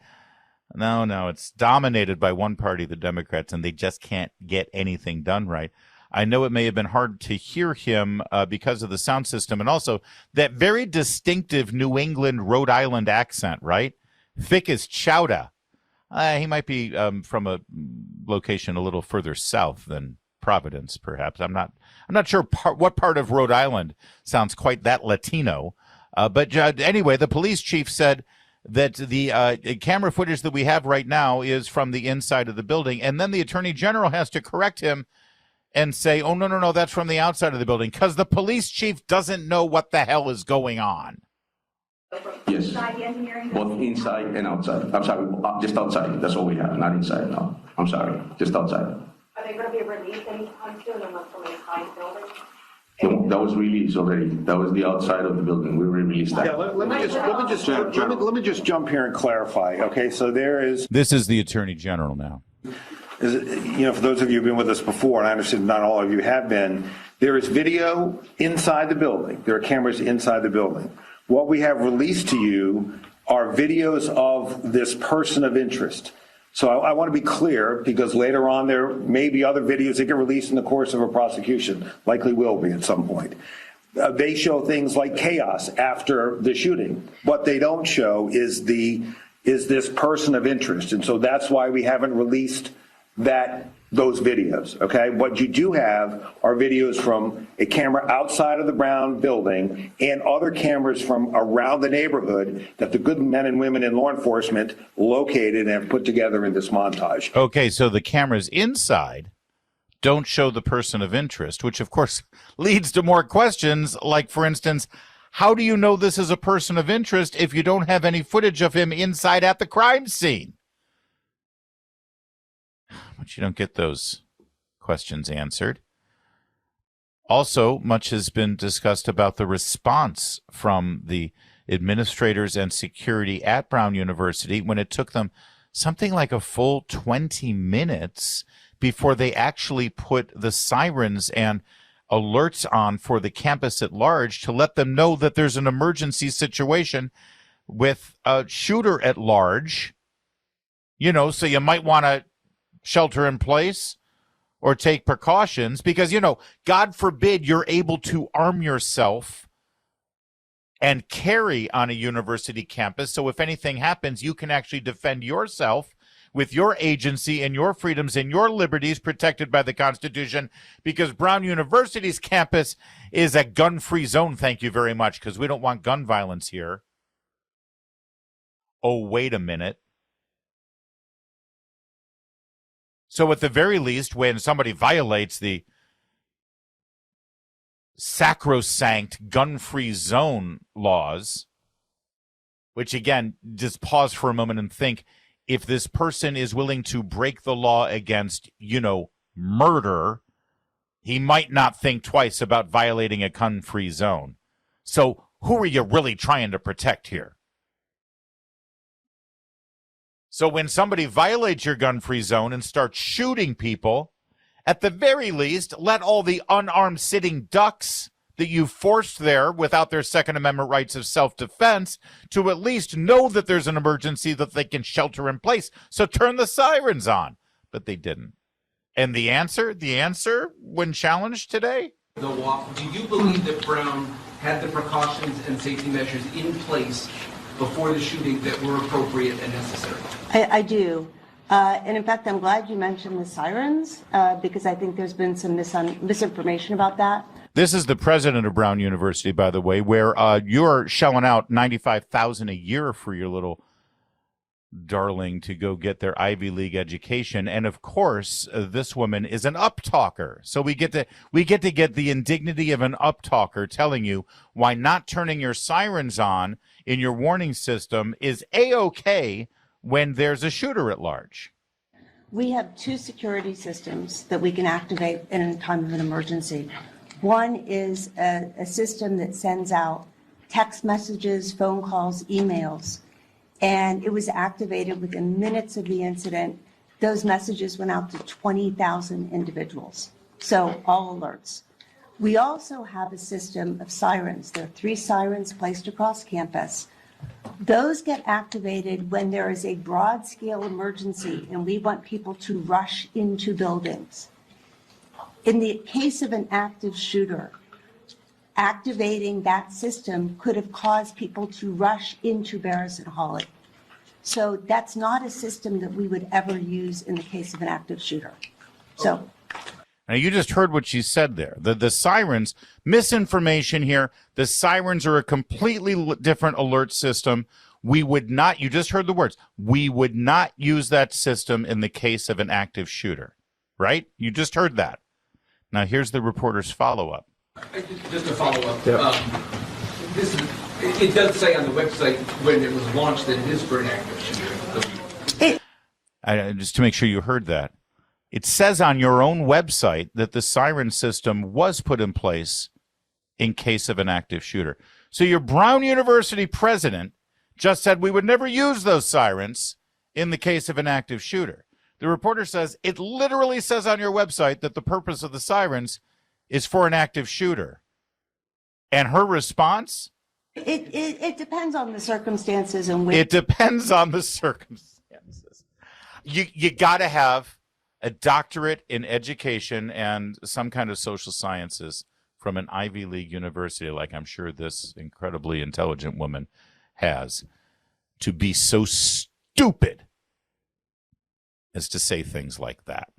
No, it's dominated by one party, the Democrats, and they just can't get anything done right. I know it may have been hard to hear him because of the sound system and also that very distinctive New England, Rhode Island accent, right? Thick as chowder. He might be from a location a little further south than Providence, perhaps. I'm not sure what part of Rhode Island sounds quite that Latino. But anyway, the police chief said that the camera footage that we have right now is from the inside of the building. And then the attorney general has to correct him and say, oh, no, that's from the outside of the building, because the police chief doesn't know what the hell is going on. Yes. Both inside and outside. I'm sorry, just outside. That's all we have, not inside, no. I'm sorry, just outside. Are they going to be released anytime soon unless from inside the building? That was released already. That was the outside of the building. We released that. Yeah, let me just jump here and clarify. Okay, so This is the attorney general now. For those of you who've been with us before, and I understand not all of you have been, there is video inside the building. There are cameras inside the building. What we have released to you are videos of this person of interest. So I want to be clear, because later on there may be other videos that get released in the course of a prosecution, likely will be at some point. They show things like chaos after the shooting. What they don't show is this person of interest. And so that's why we haven't released those videos, okay? What you do have are videos from a camera outside of the Brown building and other cameras from around the neighborhood that the good men and women in law enforcement located and have put together in this montage. Okay, so the cameras inside don't show the person of interest, which of course leads to more questions, like, for instance, how do you know this is a person of interest if you don't have any footage of him inside at the crime scene? But you don't get those questions answered. Also, much has been discussed about the response from the administrators and security at Brown University when it took them something like a full 20 minutes before they actually put the sirens and alerts on for the campus at large to let them know that there's an emergency situation with a shooter at large. You know, so you might want to shelter in place or take precautions because, you know, God forbid you're able to arm yourself and carry on a university campus. So if anything happens, you can actually defend yourself with your agency and your freedoms and your liberties protected by the Constitution, because Brown University's campus is a gun-free zone. Thank you very much, because we don't want gun violence here. Oh, wait a minute. So at the very least, when somebody violates the sacrosanct gun-free zone laws, which again, just pause for a moment and think, if this person is willing to break the law against, you know, murder, he might not think twice about violating a gun-free zone. So who are you really trying to protect here? So when somebody violates your gun-free zone and starts shooting people, at the very least, let all the unarmed sitting ducks that you forced there without their Second Amendment rights of self-defense to at least know that there's an emergency that they can shelter in place. So turn the sirens on. But they didn't. And the answer when challenged today? Do you believe that Brown had the precautions and safety measures in place before the shooting that were appropriate and necessary? I do. And in fact, I'm glad you mentioned the sirens because I think there's been some misinformation about that. This is the president of Brown University, by the way, where you're shelling out $95,000 a year for your little darling to go get their Ivy League education. And of course, this woman is an uptalker. So we get to get the indignity of an uptalker telling you why not turning your sirens on in your warning system is A-okay when there's a shooter at large. We have two security systems that we can activate in a time of an emergency. One is a system that sends out text messages, phone calls, emails, and it was activated within minutes of the incident. Those messages went out to 20,000 individuals, so all alerts. We also have a system of sirens. There are 3 sirens placed across campus. Those get activated when there is a broad-scale emergency and we want people to rush into buildings. In the case of an active shooter, activating that system could have caused people to rush into Barris and Hawley. So that's not a system that we would ever use in the case of an active shooter. So. Now, you just heard what she said there. The sirens, misinformation here. The sirens are a completely different alert system. We would not, you just heard the words, we would not use that system in the case of an active shooter, right? You just heard that. Now, here's the reporter's follow-up. Just a follow-up. Yeah. It does say on the website when it was launched that it is for an active shooter. Just to make sure you heard that. It says on your own website that the siren system was put in place in case of an active shooter. So your Brown University president just said we would never use those sirens in the case of an active shooter. The reporter says it literally says on your website that the purpose of the sirens is for an active shooter. And her response? It depends on the circumstances in which. It depends on the circumstances. You got to have a doctorate in education and some kind of social sciences from an Ivy League university, like I'm sure this incredibly intelligent woman has, to be so stupid as to say things like that.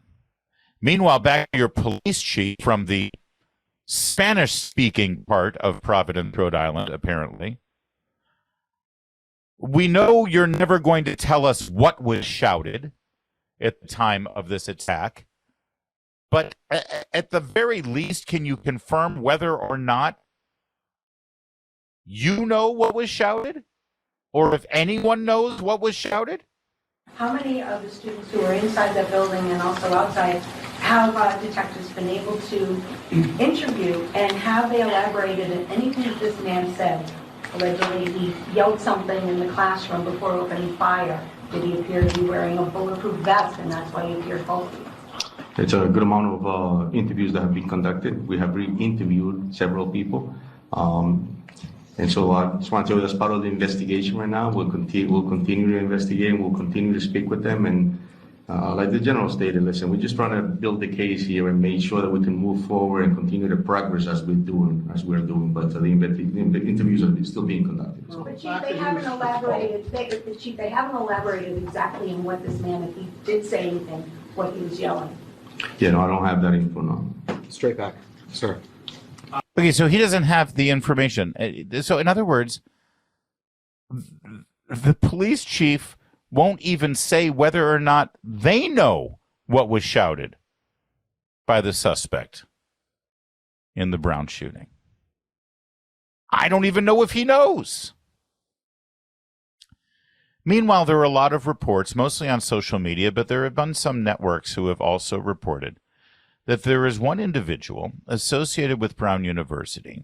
Meanwhile, back to your police chief from the Spanish-speaking part of Providence, Rhode Island, apparently. We know you're never going to tell us what was shouted at the time of this attack, but at the very least, can you confirm whether or not you know what was shouted? Or if anyone knows what was shouted? How many of the students who are inside that building and also outside have detectives been able to interview, and have they elaborated on anything that this man said? Allegedly, he yelled something in the classroom before opening fire. Did he appear to be wearing a bulletproof vest, and that's why he appeared faulty? It's a good amount of interviews that have been conducted. We have re-interviewed several people. And so I just want to tell you that's part of the investigation right now. We'll continue to investigate, and we'll continue to speak with them. And like the general stated, listen, we're just trying to build the case here and make sure that we can move forward and continue the progress as we're doing. But the interviews are still being conducted. So. But Chief, they haven't elaborated. They haven't elaborated exactly on what this man, if he did say anything, what he was yelling. Yeah, no, I don't have that info now. Straight back, sir. Okay, so he doesn't have the information. So in other words, the police chief won't even say whether or not they know what was shouted by the suspect in the Brown shooting. I don't even know if he knows. Meanwhile, there are a lot of reports, mostly on social media, but there have been some networks who have also reported that there is one individual associated with Brown University,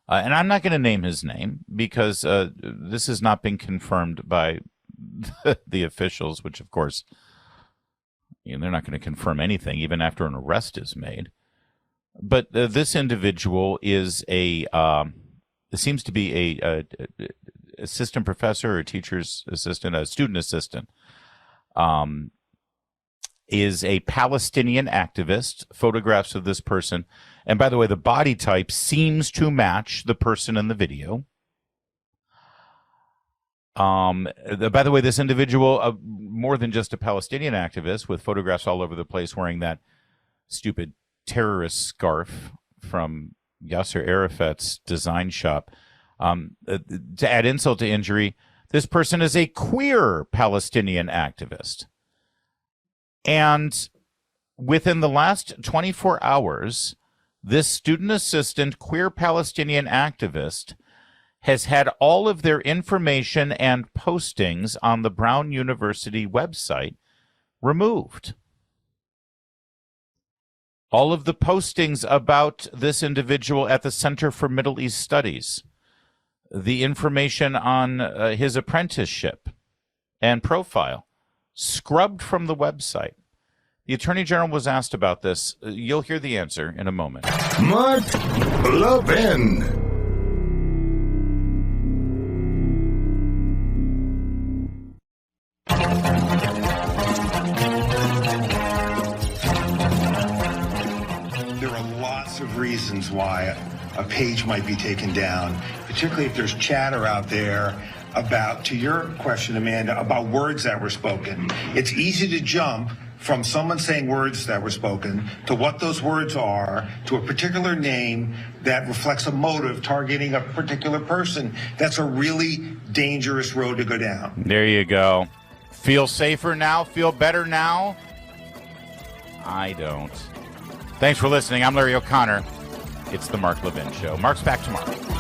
and I'm not going to name his name because this has not been confirmed by the officials, which, of course, they're not going to confirm anything even after an arrest is made. But this individual is seems to be a assistant professor or teacher's assistant, a student assistant, is a Palestinian activist. Photographs of this person. And by the way, the body type seems to match the person in the video. By the way, this individual, more than just a Palestinian activist, with photographs all over the place wearing that stupid terrorist scarf from Yasser Arafat's design shop. To add insult to injury, this person is a queer Palestinian activist. And within the last 24 hours, this student assistant queer Palestinian activist has had all of their information and postings on the Brown University website removed. All of the postings about this individual at the Center for Middle East Studies, the information on his apprenticeship and profile, scrubbed from the website. The Attorney General was asked about this. You'll hear the answer in a moment. Mark Levin. There are lots of reasons why a page might be taken down, particularly if there's chatter out there about, to your question, Amanda, about words that were spoken. It's easy to jump from someone saying words that were spoken to what those words are, to a particular name that reflects a motive targeting a particular person. That's a really dangerous road to go down. There you go. Feel safer now? Feel better now? I don't. Thanks for listening. I'm Larry O'Connor. It's the Mark Levin Show. Mark's back tomorrow.